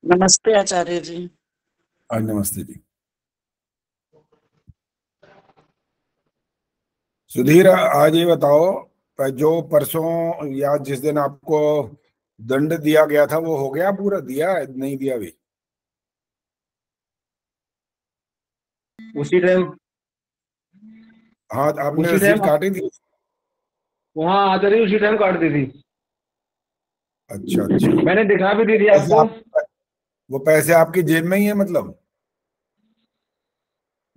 नमस्ते आचार्य जी। आज नमस्ते जी। सुधीर, आज ये बताओ, जो परसों या जिस दिन आपको दंड दिया गया था वो हो गया? पूरा दिया नहीं दिया भी? उसी टाइम हाँ, आपने उसी रसीद टाइम काटी थी? वहां आते रही, उसी टाइम काट दी थी। अच्छा अच्छा। मैंने दिखा भी दी थी पैसे आपको। वो पैसे आपकी जेब में ही है मतलब?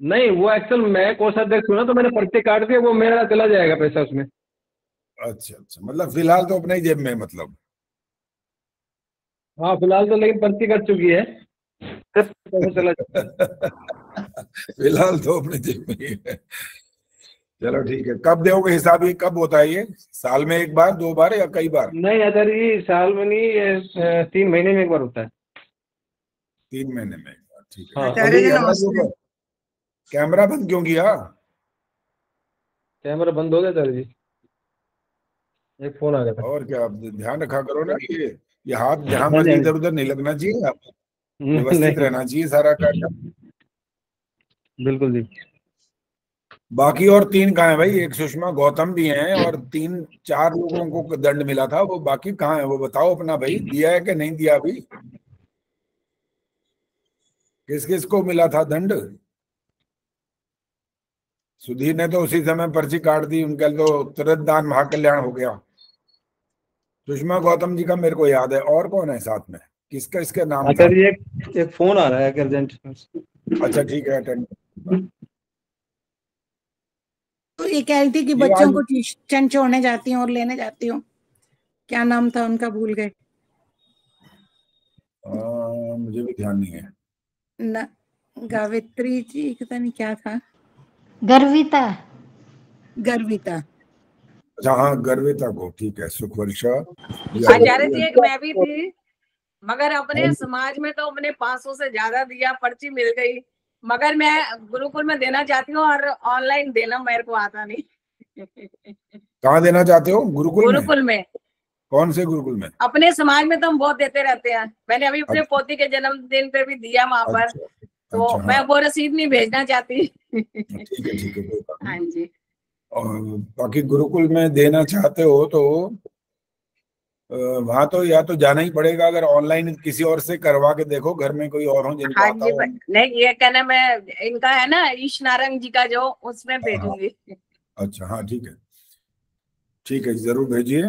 नहीं, वो एक्चुअल मैं कोषाध्यक्ष हूँ ना, तो मैंने पर्चे काट दिए, वो मेरा चला जाएगा पैसा उसमें। अच्छा अच्छा, मतलब फिलहाल तो अपने ही जेब में है मतलब? हाँ फिलहाल तो, लेकिन पर्ची कट चुकी है, पैसा चला जाएगा। फिलहाल तो अपने जेब में ही है। चलो ठीक है। कब दोगे हिसाब? ये कब होता है? ये साल में एक बार, दो बार या कई बार? नहीं आचार्य जी, साल में नहीं, ये 3 महीने में एक बार होता है। 3 महीने में एक बार, ठीक है। हाँ आचार्य अभी जी कैमरा नमस्ते। कैमरा बंद क्यों किया? कैमरा बंद हो गया आचार्य जी, एक फोन आ गया था। और क्या, आप ध्यान रखा करो ना। ये हाथ जहां हाँ जी, मर्जी हाँ इधर जी। उधर नहीं लगना चाहिए। आप व्यवस्थित नहीं, रहना चाहिए सारा का। बिल्कुल जी। बाकी और 3 कहाँ है भाई? एक सुषमा गौतम भी हैं और 3 4 लोगों को दंड मिला था, वो बाकी कहाँ है? वो बताओ अपना भाई, दिया है कि नहीं दिया अभी? किस किस को मिला था दंड? सुधीर ने तो उसी समय पर्ची काट दी, उनका तो तुरंत दान महाकल्याण हो गया। सुषमा गौतम जी का मेरे को याद है। और कौन है साथ में? किसका इसका नाम था? आचार्य जी, एक फोन आ रहा है अर्जेंट। अच्छा ठीक है, अटेंड। तो ये कह रही थी कि ये बच्चों आज को ट्यूशन छोड़ने जाती हूँ और लेने जाती हूँ। क्या नाम था उनका, भूल गए। मुझे भी ध्यान नहीं है। न गावित्री जी, पता नहीं क्या था। गर्विता। गर्विता। अच्छा हाँ, गर्विता को, ठीक है। सुखवर्षा आचार्य जी, एक मैं भी हाँ, थी, मगर अपने समाज में तो अपने 500 से ज्यादा दिया, पर्ची मिल गई, मगर मैं गुरुकुल में देना चाहती हूँ और ऑनलाइन देना मेरे को आता नहीं। कहाँ देना चाहते हो? गुरुकुल में? गुरुकुल में, कौन से गुरुकुल में? अपने समाज में तो हम बहुत देते रहते हैं। मैंने अभी अपने अच्छा पोती के जन्मदिन पे भी दिया वहां पर, अच्छा तो अच्छा। मैं हाँ वो रसीद नहीं भेजना चाहती। ठीक है ठीक है, कोई बात हाँ नहीं। जी। और बाकी गुरुकुल में देना चाहते हो तो वहां तो या तो जाना ही पड़ेगा। अगर ऑनलाइन किसी और से करवा के देखो, घर में कोई और हो जिनको हाँ आता जी, हो। नहीं ये कहना, मैं इनका है ना ईश नारंग जी का, जो उसमें हाँ हाँ, भेजूंगी। अच्छा हाँ ठीक है, जरूर भेजिए।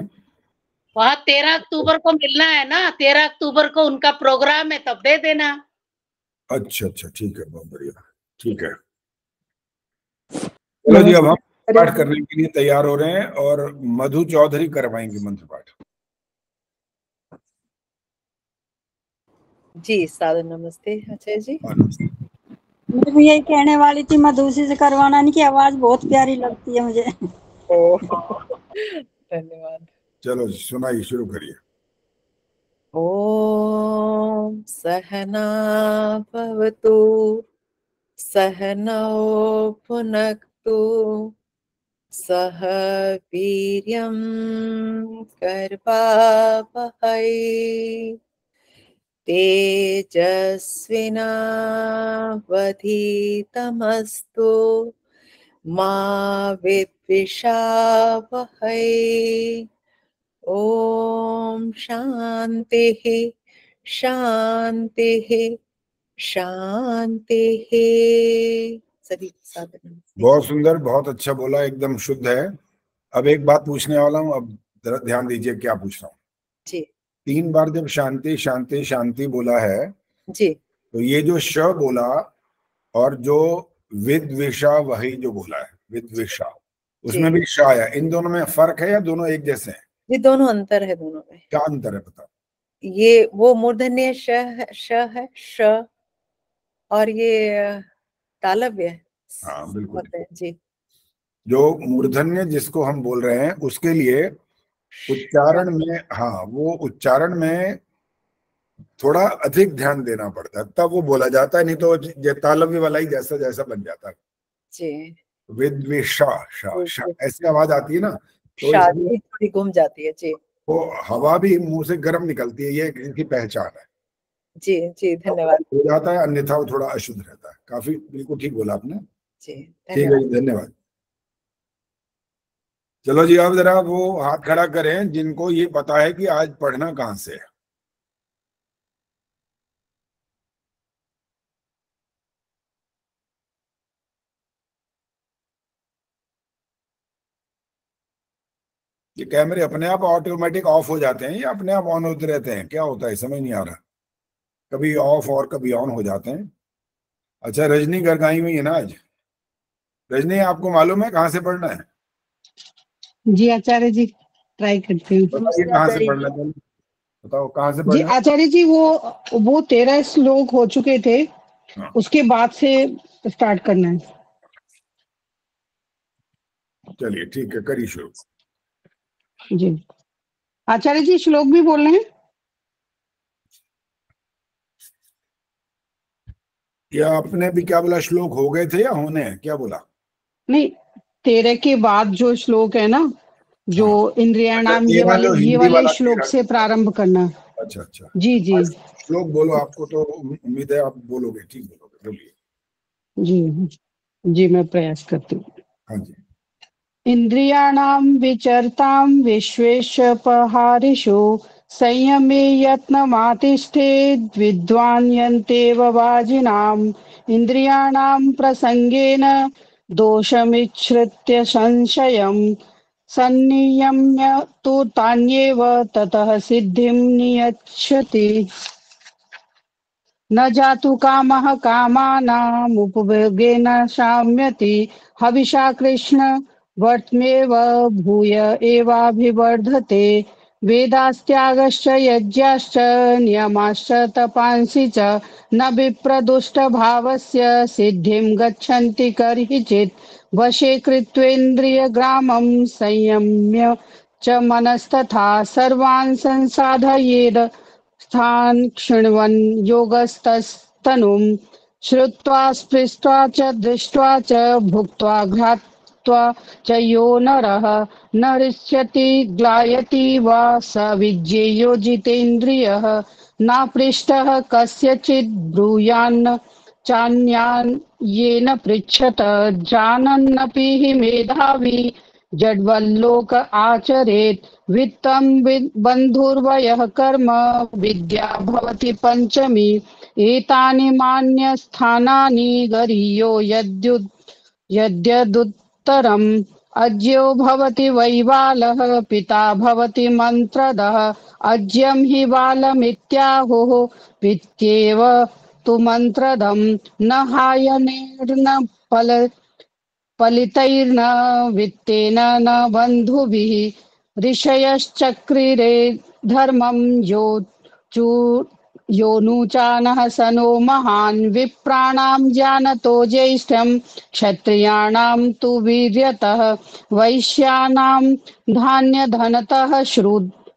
वहाँ 13 अक्टूबर को मिलना है ना, 13 अक्टूबर को उनका प्रोग्राम है, तब दे देना। अच्छा अच्छा, ठीक है, बहुत बढ़िया। ठीक है, चलो जी, अब हम पाठ करने के लिए तैयार हो रहे हैं और मधु चौधरी करवाएंगे मंत्र पाठ। जी सादर नमस्ते आचार्य जी। हाँ, नमस्ते। मैं भी यही कहने वाली थी, मधुसी से करवाना नहीं, की आवाज बहुत प्यारी लगती है मुझे। ओ धन्यवाद। चलो सुनाइए, शुरू करिए। ओम सहना भवतु सहनौ भुनक्तु सह वीर्यं करवावहै तेजस्विनावधीतमस्तु मा विद्विषावहै। ओम शांति शांति शांति। सभी साधन नमस्ते। बहुत सुंदर, बहुत अच्छा बोला, एकदम शुद्ध है। अब एक बात पूछने वाला हूँ, अब जरा ध्यान दीजिए क्या पूछ रहा हूँ। जी 3 बार जब शांति शांति शांति बोला है, जी तो ये जो श बोला और जो विद्विषा, वही जो बोला है विद्विषा, उसमें जी, भी श आया। इन दोनों में फर्क है या दोनों एक जैसे हैं? ये दोनों अंतर है दोनों में। क्या अंतर है बता? ये वो मूर्धन्य श है श, और ये तालव्य हाँ बिल्कुल। होते हैं जी। जो मूर्धन्य जिसको हम बोल रहे हैं, उसके लिए उच्चारण में, हाँ, वो उच्चारण में थोड़ा अधिक ध्यान देना पड़ता है, तब वो बोला जाता है। नहीं तो तालव्य वाला ही जैसा जैसा बन जाता है। जी विद्विषा, शा शा ऐसी आवाज आती है ना, तो इसलिए शादी थोड़ी घूम जाती है जी। वो हवा भी मुंह से गर्म निकलती है, ये इनकी पहचान है। जी जी धन्यवाद हो जाता है, अन्यथा वो थोड़ा अशुद्ध रहता है। काफी बिल्कुल ठीक बोला आपने। जी ठीक है धन्यवाद। जी, धन्यवाद। चलो जी, अब जरा वो हाथ खड़ा करें जिनको ये पता है कि आज पढ़ना कहाँ से है। ये कैमरे अपने आप ऑटोमेटिक ऑफ हो जाते हैं या अपने आप ऑन होते रहते हैं? क्या होता है समझ नहीं आ रहा। कभी ऑफ और कभी ऑन हो जाते हैं। अच्छा, रजनी गरगाई हुई है ना आज? रजनी, आपको मालूम है कहाँ से पढ़ना है? जी आचार्य जी, ट्राई करती हूँ। बताइए कहाँ से पढ़ना है, बताओ कहाँ से जी पढ़ना है? आचार्य जी, वो 13 श्लोक हो चुके थे, हाँ। उसके बाद से स्टार्ट करना है। चलिए ठीक है, करिए शुरू। जी आचार्य जी, श्लोक भी बोलना है या आपने भी क्या बोला, श्लोक हो गए थे या होने हैं, क्या बोला? नहीं, 13 के बाद जो श्लोक है ना, जो हाँ। इंद्रियाणाम, अच्छा, ये हिंदी वाले वाला श्लोक 13। से प्रारंभ करना। अच्छा अच्छा, जी जी श्लोक बोलो, आपको तो उम्मीद है आप बोलोगे, ठीक बोलोगे, बोलिए। जी जी, मैं प्रयास करती हूँ। हाँ जी। इंद्रियाणां विचरतां विश्वेशपहारिषु संयमे यत्नमातिष्ठेद् विद्वान् यन्तेव वाजिनाम्। इंद्रियाणां प्रसंगेन दोषमिच्छ्रित्य संशयम् सन्नियम्य तु तान्येव ततः सिद्धिं नियच्छति। न जातु कामः कामानामुपभोगेन शाम्यति हविषा कृष्ण वर्त्मेव भूय एवाभिवर्धते। वेदास्त्यागश्च यज्ञाश्च नियमाश्च तपांसि च न विप्रदुष्टभावस्य सिद्धिं गच्छन्ति कर्हिचित्। वशे कृत्वेन्द्रियग्रामं संयम्य च मनस्तथा सर्वान् संसाधयेद् स्थान् शृण्वन् योगस्तस्तनुं श्रुत्वा स्पृष्ट्वा च दृष्ट्वा च भुक्त्वा घ्रात्वा च यो नरः न हृष्यति ग्लायति वा स विज्ञेयो जितेन्द्रियः। नापृष्टः कस्यचित् ब्रूयान्न चान्यान् येन पृच्छत जानन्नपि हि मेधावी जड्वल्लोक आचरेत्। वित्तं बन्धुर्वयः कर्म विद्या भवति पंचमी। एतानि मान्यस्थानानि गरीयो यद्यदुत्तरम्। अज्यो भवति वै बालः पिता भवति मन्त्रदः। अज्यं हि बालमित्याहुः पित्येव तु मन्त्रदम्। न हायनेर्न पलितैर्न वित्तेन न बन्धुभिः ऋषयश्चक्रिरे धर्मं योनुचानः सनो महान्। विप्राणां जानतो ज्येष्ठं क्षत्रियाणां तु वीर्यतः वैश्यानां धान्यधनतः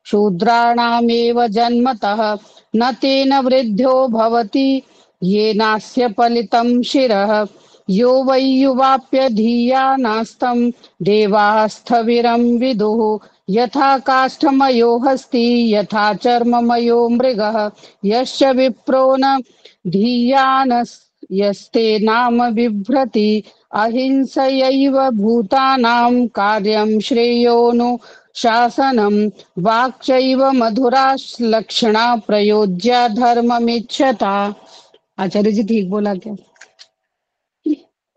शूद्राणामेव जन्मतः। न तेन वृद्धो भवति येनास्य पलितं शिरः। यो वै युवाप्य धिया नास्तं देवाः स्थविरं विदुः। यथा काष्ठमयो हस्ति यथा चर्ममयो मृगः। यश्च विप्रो न धियानस्यस्ते नाम बिभ्रति। अहिंसयैव भूतानां कार्यं श्रेयोऽनु शासनम्। वाक्चैव मधुरा लक्षणा प्रयोज्या धर्ममिच्छता। आचार्य जी ठीक बोला क्या?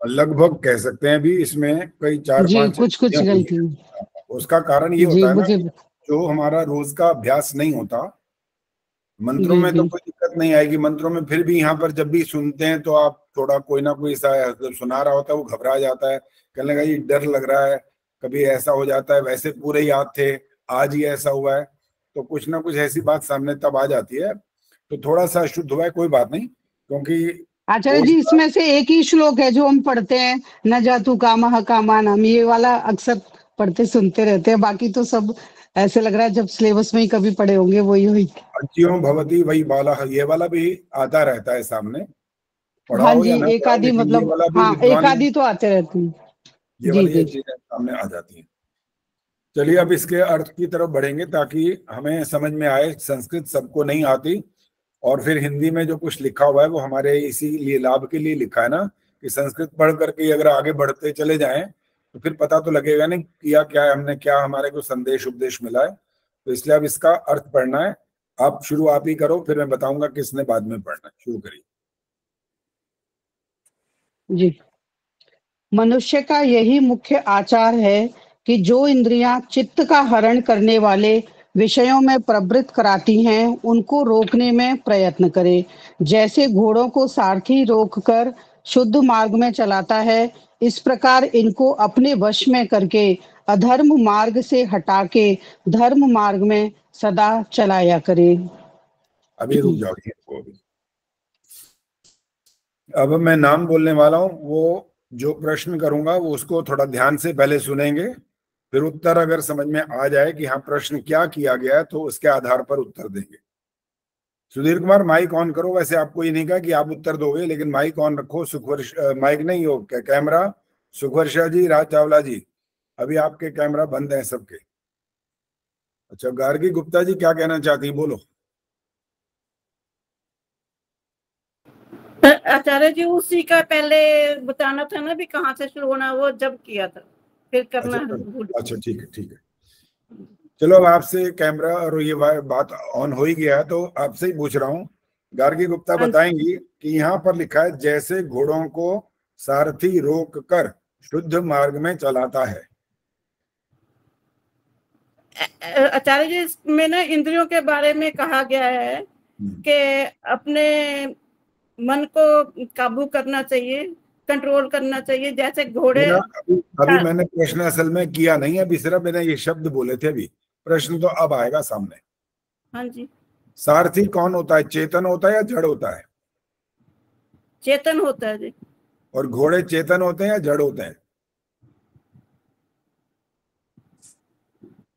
लगभग कह सकते हैं। भी इसमें कई 4-5 कुछ गलती। उसका कारण ये जी होता है ना, मुझे जो हमारा रोज का अभ्यास नहीं होता। मंत्रों जी में तो जी कोई दिक्कत नहीं आएगी, मंत्रों में फिर भी यहाँ पर जब भी सुनते हैं तो आप थोड़ा कोई ना कोई सुना रहा होता है, वो घबरा जाता है, कहने लगा ये डर लग रहा है, कभी ऐसा हो जाता है, वैसे पूरे याद थे, आज ही ऐसा हुआ है, तो कुछ ना कुछ ऐसी बात सामने तब आ जाती है। तो थोड़ा सा अशुद्ध हुआ है, कोई बात नहीं, क्योंकि आचार्य जी इसमें से एक ही श्लोक है जो हम पढ़ते हैं, न जातु कामः कामानाम, ये वाला अक्सर पढ़ते सुनते रहते हैं। बाकी तो सब ऐसे लग रहा है जब सिलेबस में ही कभी पढ़े होंगे वही हुई। अज्यो भवति वही बाला, ये वाला भी आता रहता है सामने, पढ़ा हाँ हो जी, या ना एक पढ़ा हो, आधी लेकिन ये मतलब, वाला भी हाँ एक विद्वान, आधी तो आते रहती है। ये जी वाली ये जी चीजें सामने आ जाती हैं। चलिए अब इसके अर्थ की तरफ बढ़ेंगे ताकि हमें समझ में आए। संस्कृत सबको नहीं आती, और फिर हिंदी में जो कुछ लिखा हुआ है वो हमारे इसीलिए लाभ के लिए लिखा है ना, कि संस्कृत पढ़ करके अगर आगे बढ़ते चले जाएं तो फिर पता तो लगेगा नहीं किया क्या है हमने, क्या हमारे को संदेश उपदेश मिला है। तो इसलिए अब इसका अर्थ पढ़ना है। आप शुरू आप ही करो, फिर मैं बताऊंगा किसने बाद में पढ़ना है। शुरू करिए जी। मनुष्य का यही मुख्य आचार है कि जो इंद्रियां चित्त का हरण करने वाले विषयों में प्रवृत्त कराती हैं उनको रोकने में प्रयत्न करे। जैसे घोड़ों को सारथी रोककर शुद्ध मार्ग में चलाता है, इस प्रकार इनको अपने वश में करके अधर्म मार्ग से हटा के धर्म मार्ग में सदा चलाया करे। अभी रुक जाओ। अब मैं नाम बोलने वाला हूं, वो जो प्रश्न करूंगा वो उसको थोड़ा ध्यान से पहले सुनेंगे, फिर उत्तर अगर समझ में आ जाए कि हाँ प्रश्न क्या किया गया है तो उसके आधार पर उत्तर देंगे। सुधीर कुमार माइक ऑन करो। वैसे आपको ये नहीं कहा कि आप उत्तर दोगे, लेकिन माइक ऑन रखो। सुखवर्ष माइक नहीं हो कैमरा। सुखवर्षा जी, राज चावला जी, अभी आपके कैमरा बंद है सबके। अच्छा, गार्गी गुप्ता जी क्या कहना चाहती हैं, बोलो। आचार्य जी उसी का पहले बताना था ना भी कहाँ से शुरू होना, वो जब किया था फिर करना। अच्छा ठीक है ठीक है, चलो अब आपसे कैमरा और ये बात ऑन हो ही गया है तो आपसे ही पूछ रहा हूँ। गार्गी गुप्ता बताएंगी कि यहाँ पर लिखा है जैसे घोड़ों को सारथी रोक कर शुद्ध मार्ग में चलाता है। आचार्य जी इसमें ना इंद्रियों के बारे में कहा गया है कि अपने मन को काबू करना चाहिए, कंट्रोल करना चाहिए। जैसे घोड़े अभी मैंने प्रश्न असल में किया नहीं, अभी सिर्फ मैंने ये शब्द बोले थे। अभी प्रश्न तो अब आएगा सामने। हाँ जी। सारथी कौन होता है, चेतन होता है या जड़ होता है? चेतन होता है जी। और घोड़े चेतन होते हैं या जड़ होते हैं?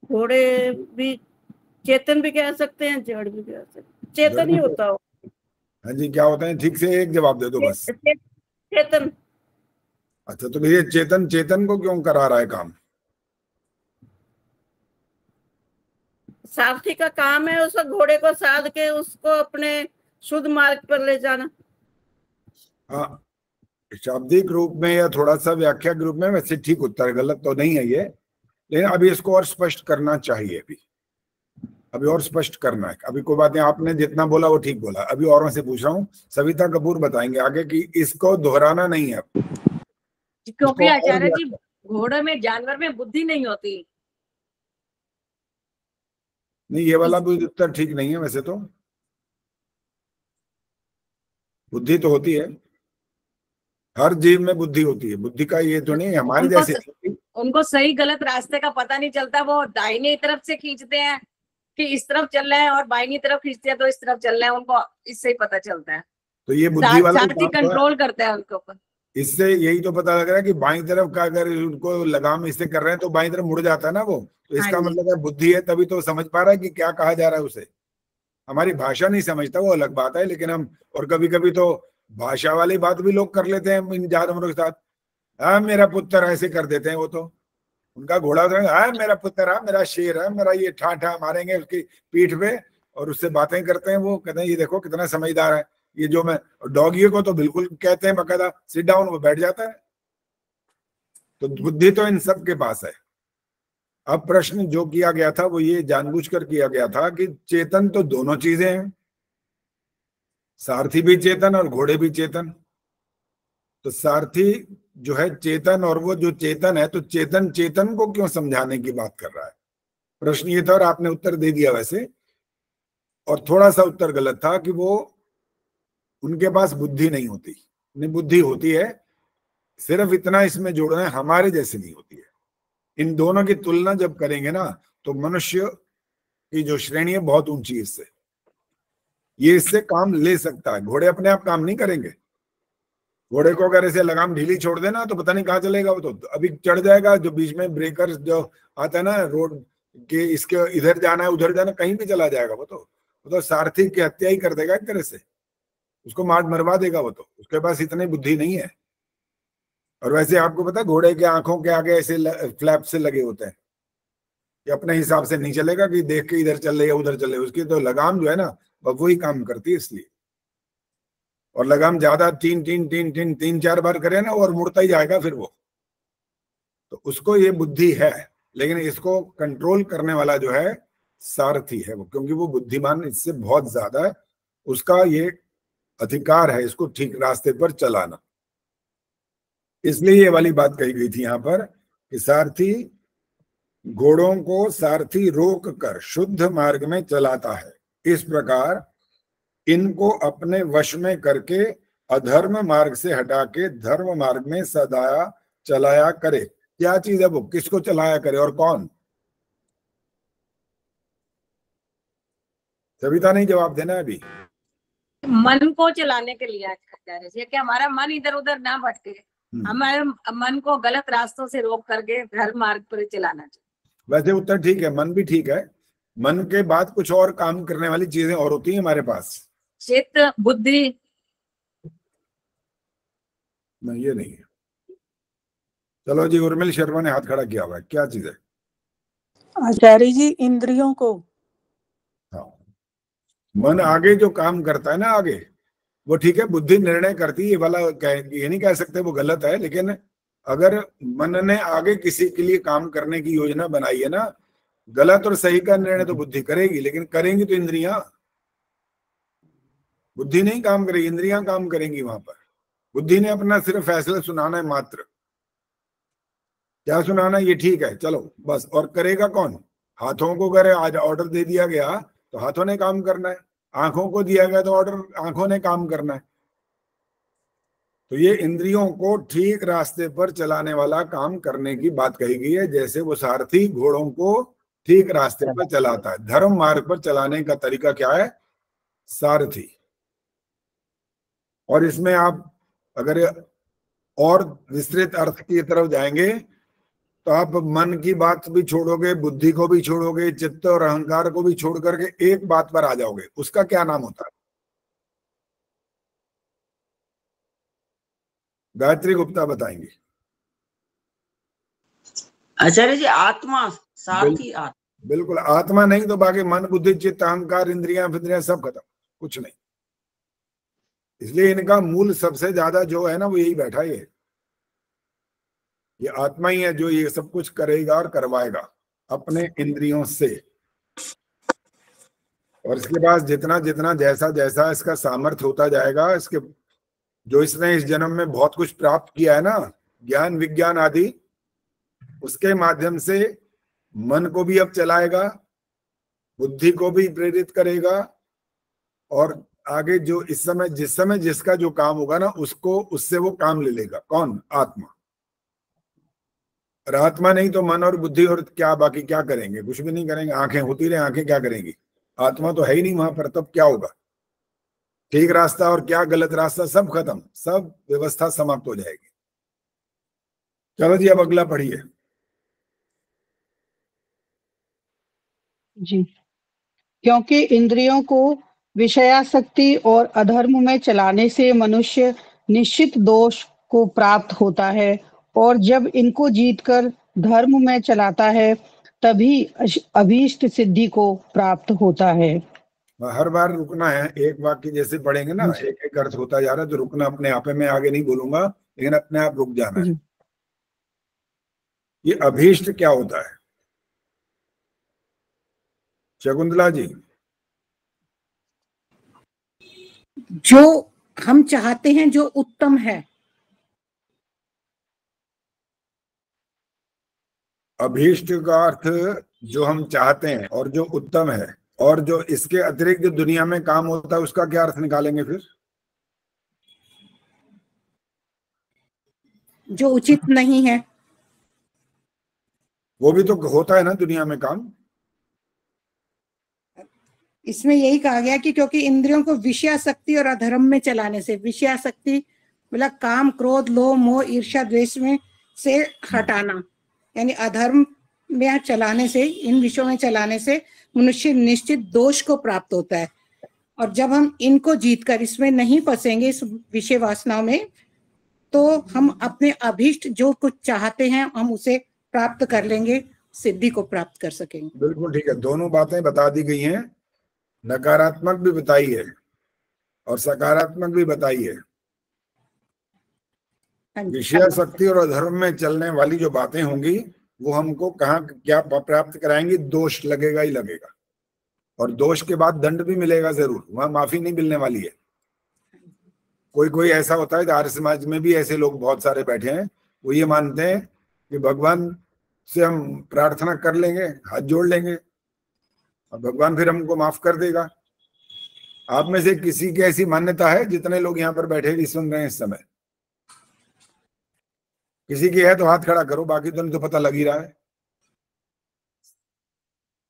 घोड़े भी चेतन भी कह सकते हैं, जड़ भी कह सकते हैं, चेतन ही होता हो। हाँ जी, क्या होता है? ठीक से एक जवाब दे दो बस। चेतन। अच्छा, तो भैया चेतन चेतन को क्यों करा रहा है काम? सारथी का काम है उस घोड़े को साध के उसको अपने शुद्ध मार्ग पर ले जाना। हाँ, शाब्दिक रूप में या थोड़ा सा व्याख्या रूप में वैसे ठीक उत्तर, गलत तो नहीं है ये, लेकिन अभी इसको और स्पष्ट करना चाहिए। अभी और स्पष्ट करना है। अभी कोई बात नहीं, आपने जितना बोला वो ठीक बोला। अभी औरों से पूछ रहा हूँ, सविता कपूर बताएंगे आगे कि इसको दोहराना नहीं है। क्योंकि आचार्य जी घोड़े में, जानवर में बुद्धि नहीं होती। नहीं, ये वाला भी उत्तर ठीक नहीं है वैसे तो। बुद्धि तो होती है, हर जीव में बुद्धि होती है। बुद्धि का ये तो नहीं हमारे जैसे उनको सही गलत रास्ते का पता नहीं चलता। वो दाहिने तरफ से खींचते हैं कि इस तरफ चल रहा है और बाईनी तरफ खींचते हैं तो इस तरफ चल रहा है, उनको इससे ही पता चलता है। तो ये बुद्धि वाला सारथी कंट्रोल करता है उनके ऊपर। इससे यही तो पता लग रहा है कि बाईं तरफ का अगर उनको लगाम इससे कर रहे हैं तो बाईं तरफ मुड़ जाता है ना वो। तो इसका मतलब है बुद्धि है, तभी तो समझ पा रहा है कि क्या कहा जा रहा है उसे। हमारी भाषा नहीं समझता वो अलग बात है, लेकिन हम और कभी कभी तो भाषा वाली बात भी लोग कर लेते हैं इन जानवरों के साथ। हाँ मेरा पुत्र, ऐसे कर देते हैं वो तो। उनका घोड़ा हाँ मेरा पुत्र, हाँ मेरा शेर है, मेरा ये ठा मारेंगे उसकी पीठ पे और उससे बातें करते हैं। वो कहते हैं ये देखो कितना समझदार है ये। जो मैं डॉगी को तो बिल्कुल कहते हैं बकायदा सिट डाउन, वो बैठ जाता है। तो बुद्धि तो इन सब के पास है। अब प्रश्न जो किया गया था वो ये जानबूझकर किया गया था कि चेतन तो दोनों चीजें हैं, सारथी भी चेतन और घोड़े भी चेतन। तो सारथी जो है चेतन और वो जो चेतन है, तो चेतन चेतन को क्यों समझाने की बात कर रहा है? प्रश्न ये था और आपने उत्तर दे दिया वैसे। और थोड़ा सा उत्तर गलत था कि वो उनके पास बुद्धि नहीं होती। नहीं, बुद्धि होती है, सिर्फ इतना इसमें जोड़ना है हमारे जैसे नहीं होती है। इन दोनों की तुलना जब करेंगे ना तो मनुष्य की जो श्रेणी है बहुत ऊंची है इससे। ये इससे काम ले सकता है, घोड़े अपने आप काम नहीं करेंगे। घोड़े को अगर ऐसे लगाम ढीली छोड़ देना तो पता नहीं कहाँ चलेगा वो। तो अभी चढ़ जाएगा, जो बीच में ब्रेकर जो आता है ना रोड के, इसके इधर जाना है उधर जाना, कहीं भी चला जाएगा वो तो सारथी की हत्या ही कर देगा एक तरह से, उसको मरवा देगा वो तो। उसके पास इतनी बुद्धि नहीं है। और वैसे आपको पता है घोड़े के आंखों के आगे ऐसे फ्लैप से लगे होते हैं कि अपने हिसाब से नहीं चलेगा कि देख के इधर चल रहे या उधर चल रहे। उसकी तो लगाम जो है ना वह वही काम करती है इसलिए। और लगाम ज्यादा तीन चार बार करे ना और मुड़ता ही जाएगा फिर वो, तो उसको ये बुद्धि है, लेकिन इसको कंट्रोल करने वाला जो है सारथी है वो, क्योंकि वो बुद्धिमान इससे बहुत ज्यादा है, उसका ये अधिकार है इसको ठीक रास्ते पर चलाना। इसलिए ये वाली बात कही गई थी यहाँ पर कि सारथी घोड़ों को सारथी रोक कर शुद्ध मार्ग में चलाता है, इस प्रकार इनको अपने वश में करके अधर्म मार्ग से हटा के धर्म मार्ग में सदा चलाया करे। क्या चीज है वो, किसको चलाया करे और कौन? सविता नहीं जवाब देना है अभी। मन को चलाने के लिए आचार्य, कि हमारा मन इधर उधर ना भटके, हमारे मन को गलत रास्तों से रोक करके धर्म मार्ग पर चलाना चाहिए। वैसे उत्तर ठीक है, मन भी ठीक है। मन के बाद कुछ और काम करने वाली चीजें और होती हैं हमारे पास। चित्त, बुद्धि। नहीं, ये नहीं है। चलो जी, उर्मिल शर्मा ने हाथ खड़ा किया हुआ है, क्या चीज है? आचार्य जी, इंद्रियों को। हाँ, मन आगे जो काम करता है ना आगे, वो ठीक है, बुद्धि निर्णय करती है, ये वाला ये नहीं कह सकते वो गलत है, लेकिन अगर मन ने आगे किसी के लिए काम करने की योजना बनाई है ना, गलत और सही का निर्णय तो बुद्धि करेगी, लेकिन करेंगी तो इंद्रियां। बुद्धि नहीं काम करेगी, इंद्रियां काम करेंगी वहां पर। बुद्धि ने अपना सिर्फ फैसला सुनाना है मात्र, क्या सुनाना ये ठीक है चलो बस, और करेगा कौन? हाथों को अगर आज ऑर्डर दे दिया गया तो हाथों ने काम करना है, आंखों को दिया गया तो ऑर्डर आंखों ने काम करना है। तो ये इंद्रियों को ठीक रास्ते पर चलाने वाला काम करने की बात कही गई है, जैसे वो सारथी घोड़ों को ठीक रास्ते पर चलाता है। धर्म मार्ग पर चलाने का तरीका क्या है? सारथी। और इसमें आप अगर और विस्तृत अर्थ की तरफ जाएंगे तो आप मन की बात भी छोड़ोगे, बुद्धि को भी छोड़ोगे, चित्त और अहंकार को भी छोड़ करके एक बात पर आ जाओगे, उसका क्या नाम होता है? गायत्री गुप्ता बताएंगे। आचार्य जी, आत्मा, सारथी आत्मा। बिल्कुल, आत्मा नहीं तो बाकी मन, बुद्धि, चित्त, अहंकार, इंद्रियां फिंद्रियां सब खत्म, कुछ नहीं। इसलिए इनका मूल सबसे ज्यादा जो है ना वो यही बैठा है, ये आत्मा ही है जो ये सब कुछ करेगा और करवाएगा अपने इंद्रियों से। और इसके बाद जितना जितना जैसा जैसा इसका सामर्थ्य होता जाएगा, इसके जो इसने इस जन्म में बहुत कुछ प्राप्त किया है ना, ज्ञान विज्ञान आदि, उसके माध्यम से मन को भी अब चलाएगा, बुद्धि को भी प्रेरित करेगा, और आगे जो इस समय जिस समय जिसका जो काम होगा ना उसको उससे वो काम ले लेगा। कौन? आत्मा। और आत्मा नहीं तो मन और बुद्धि और क्या बाकी क्या करेंगे? कुछ भी नहीं करेंगे। आंखें होती रहे, आंखें क्या करेंगी? आत्मा तो है ही नहीं वहां पर, तब क्या होगा? ठीक रास्ता और क्या गलत रास्ता सब खत्म, सब व्यवस्था समाप्त हो जाएगी। चलो जी, अब अगला पढ़िए जी। क्योंकि इंद्रियों को विषयासक्ति और अधर्म में चलाने से मनुष्य निश्चित दोष को प्राप्त होता है, और जब इनको जीतकर धर्म में चलाता है तभी अभीष्ट सिद्धि को प्राप्त होता है। हर बार रुकना है, एक वाक्य जैसे पढ़ेंगे ना एक एक अर्थ होता जा रहा है, तो रुकना अपने आप में, आगे नहीं बोलूंगा लेकिन अपने आप रुक जाना है। ये अभीष्ट क्या होता है शकुंतला जी? जो हम चाहते हैं, जो उत्तम है। अभीष्ट का अर्थ जो हम चाहते हैं और जो उत्तम है, और जो इसके अतिरिक्त जो दुनिया में काम होता है उसका क्या अर्थ निकालेंगे फिर? जो उचित नहीं है, वो भी तो होता है ना दुनिया में काम। इसमें यही कहा गया कि क्योंकि इंद्रियों को विषयासक्ति और अधर्म में चलाने से, विषयासक्ति मतलब काम, क्रोध, लोभ, मोह, ईर्ष्या, द्वेष में से हटाना, यानी अधर्म में चलाने से, इन विषयों में चलाने से मनुष्य निश्चित दोष को प्राप्त होता है। और जब हम इनको जीतकर इसमें नहीं फंसेंगे, इस विषय वासनाओं में, तो हम अपने अभीष्ट जो कुछ चाहते हैं हम उसे प्राप्त कर लेंगे, सिद्धि को प्राप्त कर सकेंगे। बिल्कुल ठीक है, दोनों बातें बता दी गई हैं। नकारात्मक भी बताई है और सकारात्मक भी बताई है। विषयासक्ति और अधर्म में चलने वाली जो बातें होंगी वो हमको कहाँ क्या प्राप्त कराएंगी? दोष लगेगा ही लगेगा, और दोष के बाद दंड भी मिलेगा जरूर, वहां माफी नहीं मिलने वाली है। कोई कोई ऐसा होता है, आर्य समाज में भी ऐसे लोग बहुत सारे बैठे हैं, वो ये मानते हैं कि भगवान से हम प्रार्थना कर लेंगे, हाथ जोड़ लेंगे और भगवान फिर हमको माफ कर देगा। आप में से किसी की ऐसी मान्यता है? जितने लोग यहाँ पर बैठे भी सुन रहे हैं इस समय, किसी की है तो हाथ खड़ा करो, बाकी तो पता लग ही रहा है।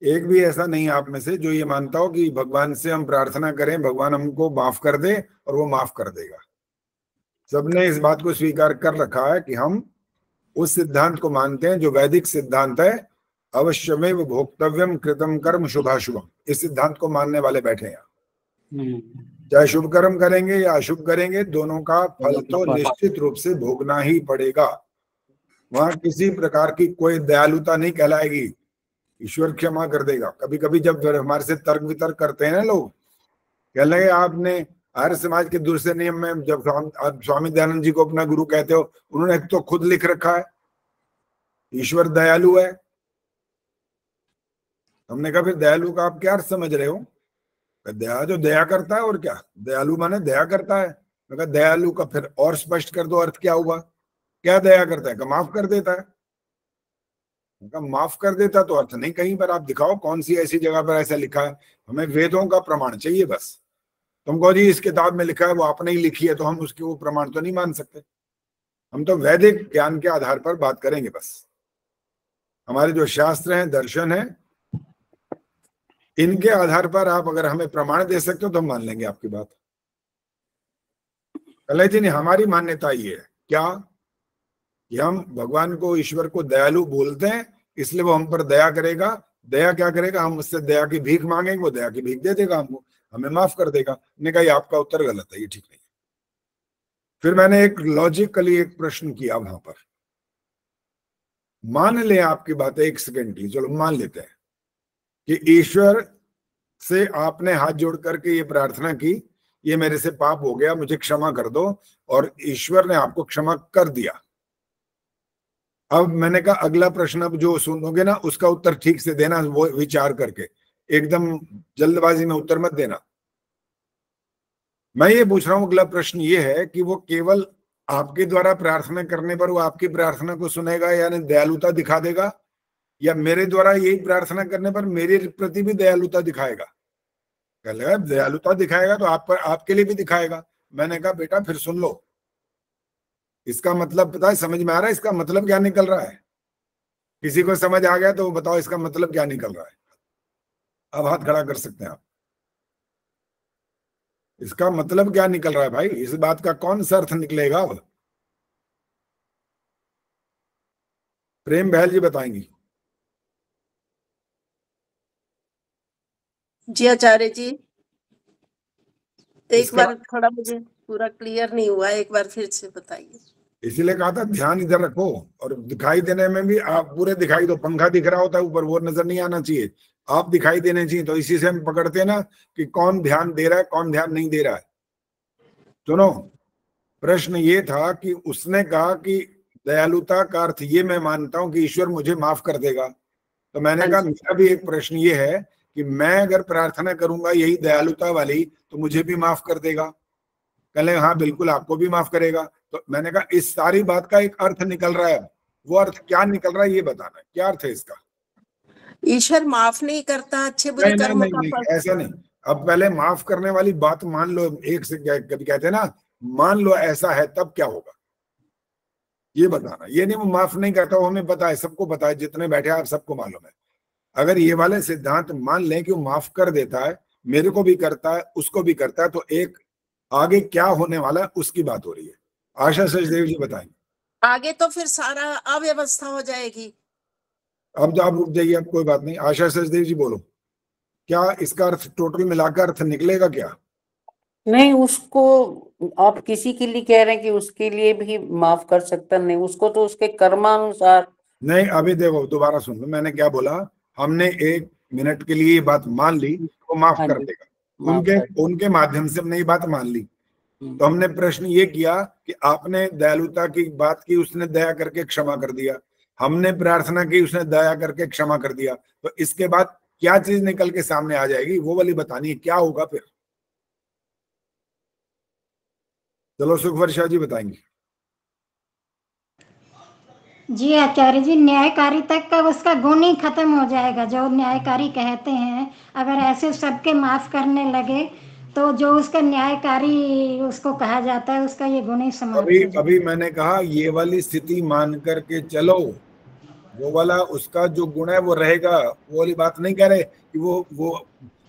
एक भी ऐसा नहीं आप में से जो ये मानता हो कि भगवान से हम प्रार्थना करें, भगवान हमको माफ कर दे और वो माफ कर देगा। सबने इस बात को स्वीकार कर रखा है कि हम उस सिद्धांत को मानते हैं जो वैदिक सिद्धांत है, अवश्यमेव भोक्तव्यम कृतम कर्म शुभाशुभम। इस सिद्धांत को मानने वाले बैठे हैं। चाहे शुभ कर्म करेंगे या अशुभ करेंगे, दोनों का फल तो निश्चित रूप से भोगना ही पड़ेगा। वहां किसी प्रकार की कोई दयालुता नहीं कहलाएगी, ईश्वर क्षमा कर देगा। कभी कभी जब हमारे से तर्क वितर्क करते हैं ना लोग, कह लगे आपने आर्य समाज के दूसरे नियम में जब आप स्वामी दयानंद जी को अपना गुरु कहते हो, उन्होंने तो खुद लिख रखा है ईश्वर दयालु है। हमने कहा फिर दयालु का आप क्या अर्थ समझ रहे हो? दया जो दया करता है, और क्या दयालु माने दया करता है। मैं कहा दयालु का फिर और स्पष्ट कर दो, अर्थ क्या हुआ? क्या दया करता है? का माफ कर देता है। माफ कर देता तो अर्थ नहीं, कहीं पर आप दिखाओ कौन सी ऐसी जगह पर ऐसा लिखा है। हमें वेदों का प्रमाण चाहिए बस। तुमको जी इस किताब में लिखा है, वो आपने ही लिखी है, तो हम उसके वो प्रमाण तो नहीं मान सकते। हम तो वैदिक ज्ञान के आधार पर बात करेंगे बस। हमारे जो शास्त्र हैं, दर्शन है, इनके आधार पर आप अगर हमें प्रमाण दे सकते हो तो हम मान लेंगे आपकी बात। कल जी ने हमारी मान्यता ये है क्या कि हम भगवान को, ईश्वर को दयालु बोलते हैं, इसलिए वो हम पर दया करेगा। दया क्या करेगा? हम उससे दया की भीख मांगेंगे, वो दया की भीख दे देगा हमको, हमें माफ कर देगा। मैंने कहा आपका उत्तर गलत है, ये ठीक नहीं। फिर मैंने एक लॉजिकली एक प्रश्न किया वहां पर। मान ले आपकी बात एक सेकंड की, चलो मान लेते हैं कि ईश्वर से आपने हाथ जोड़ करके ये प्रार्थना की, ये मेरे से पाप हो गया, मुझे क्षमा कर दो, और ईश्वर ने आपको क्षमा कर दिया। अब मैंने कहा अगला प्रश्न अब जो सुनोगे ना, उसका उत्तर ठीक से देना, वो विचार करके, एकदम जल्दबाजी में उत्तर मत देना। मैं ये पूछ रहा हूं, अगला प्रश्न ये है कि वो केवल आपके द्वारा प्रार्थना करने पर वो आपकी प्रार्थना को सुनेगा, यानी दयालुता दिखा देगा, या मेरे द्वारा यही प्रार्थना करने पर मेरे प्रति भी दयालुता दिखाएगा? कह दयालुता दिखाएगा तो आप पर, आपके लिए भी दिखाएगा। मैंने कहा बेटा फिर सुन लो, इसका मतलब पता है, समझ में आ रहा है इसका मतलब क्या निकल रहा है? किसी को समझ आ गया तो बताओ इसका मतलब क्या निकल रहा है। अब हाथ खड़ा कर सकते हैं आप। इसका मतलब क्या निकल रहा है भाई? इस बात का कौन सा अर्थ निकलेगा? अब प्रेम बहल जी बताएंगी। जी आचार्य जी, एक बार थोड़ा मुझे पूरा क्लियर नहीं हुआ, एक बार फिर से बताइए। इसीलिए कहा था ध्यान इधर रखो, और दिखाई देने में भी आप पूरे दिखाई दो। पंखा दिख रहा होता है ऊपर, वो नजर नहीं आना चाहिए, आप दिखाई देने चाहिए। तो इसी से हम पकड़ते हैं ना कि कौन ध्यान दे रहा है, कौन ध्यान नहीं दे रहा है। सुनो, प्रश्न ये था कि उसने कहा कि दयालुता का अर्थ ये मैं मानता हूं कि ईश्वर मुझे माफ कर देगा। तो मैंने कहा मेरा भी एक प्रश्न ये है कि मैं अगर प्रार्थना करूंगा यही दयालुता वाली, तो मुझे भी माफ कर देगा? कहले हाँ बिल्कुल, आपको भी माफ करेगा। तो मैंने कहा इस सारी बात का एक अर्थ निकल रहा है, वो अर्थ क्या निकल रहा है ये बताना है, क्या अर्थ है इसका? ईश्वर माफ नहीं करता अच्छे बुरे कर्मों का फल? ऐसा नहीं। अब पहले माफ करने वाली बात मान लो, एक से कभी कहते हैं ना, मान लो ऐसा है तब क्या होगा, ये बताना। ये नहीं वो माफ नहीं करता, वो हमें पता है, सबको पता है, जितने बैठे आप सबको मालूम है। अगर ये वाले सिद्धांत मान लें कि वो माफ कर देता है, मेरे को भी करता है, उसको भी करता है, तो एक आगे क्या होने वाला है उसकी बात हो रही है। आशा सचदेव जी बताएंगे। आगे तो फिर सारा अव्यवस्था हो जाएगी। अब तो आप रुक जाइए, अब कोई बात नहीं। आशा सचदेव जी बोलो, क्या इसका अर्थ टोटल मिलाकर अर्थ निकलेगा क्या? नहीं, उसको आप किसी के लिए कह रहे हैं कि उसके लिए भी माफ कर सकता, नहीं, उसको तो उसके कर्मानुसार। नहीं, अभी देखो दोबारा सुन लो, मैंने क्या बोला। हमने एक मिनट के लिए ये बात मान ली तो माफ कर देगा। उनके माध्यम से हमने ये बात मान ली, तो हमने प्रश्न ये किया कि आपने दयालुता की बात की, उसने दया करके क्षमा कर दिया, हमने प्रार्थना की, उसने दया करके क्षमा कर दिया, तो इसके बाद क्या चीज निकल के सामने आ जाएगी वो वाली बतानी है, क्या होगा फिर? चलो सुखवर शाह जी बताएंगे। जी आचार्य जी, न्यायकारी तक का उसका गुण ही खत्म हो जाएगा जो न्यायकारी कहते हैं। अगर ऐसे सबके माफ करने लगे तो जो उसका न्यायकारी उसको कहा जाता है उसका ये गुण ही समाप्त। अभी मैंने कहा ये वाली स्थिति मान करके चलो, वो वाला उसका जो गुण है वो रहेगा। वो वाली बात नहीं कह रहे कि वो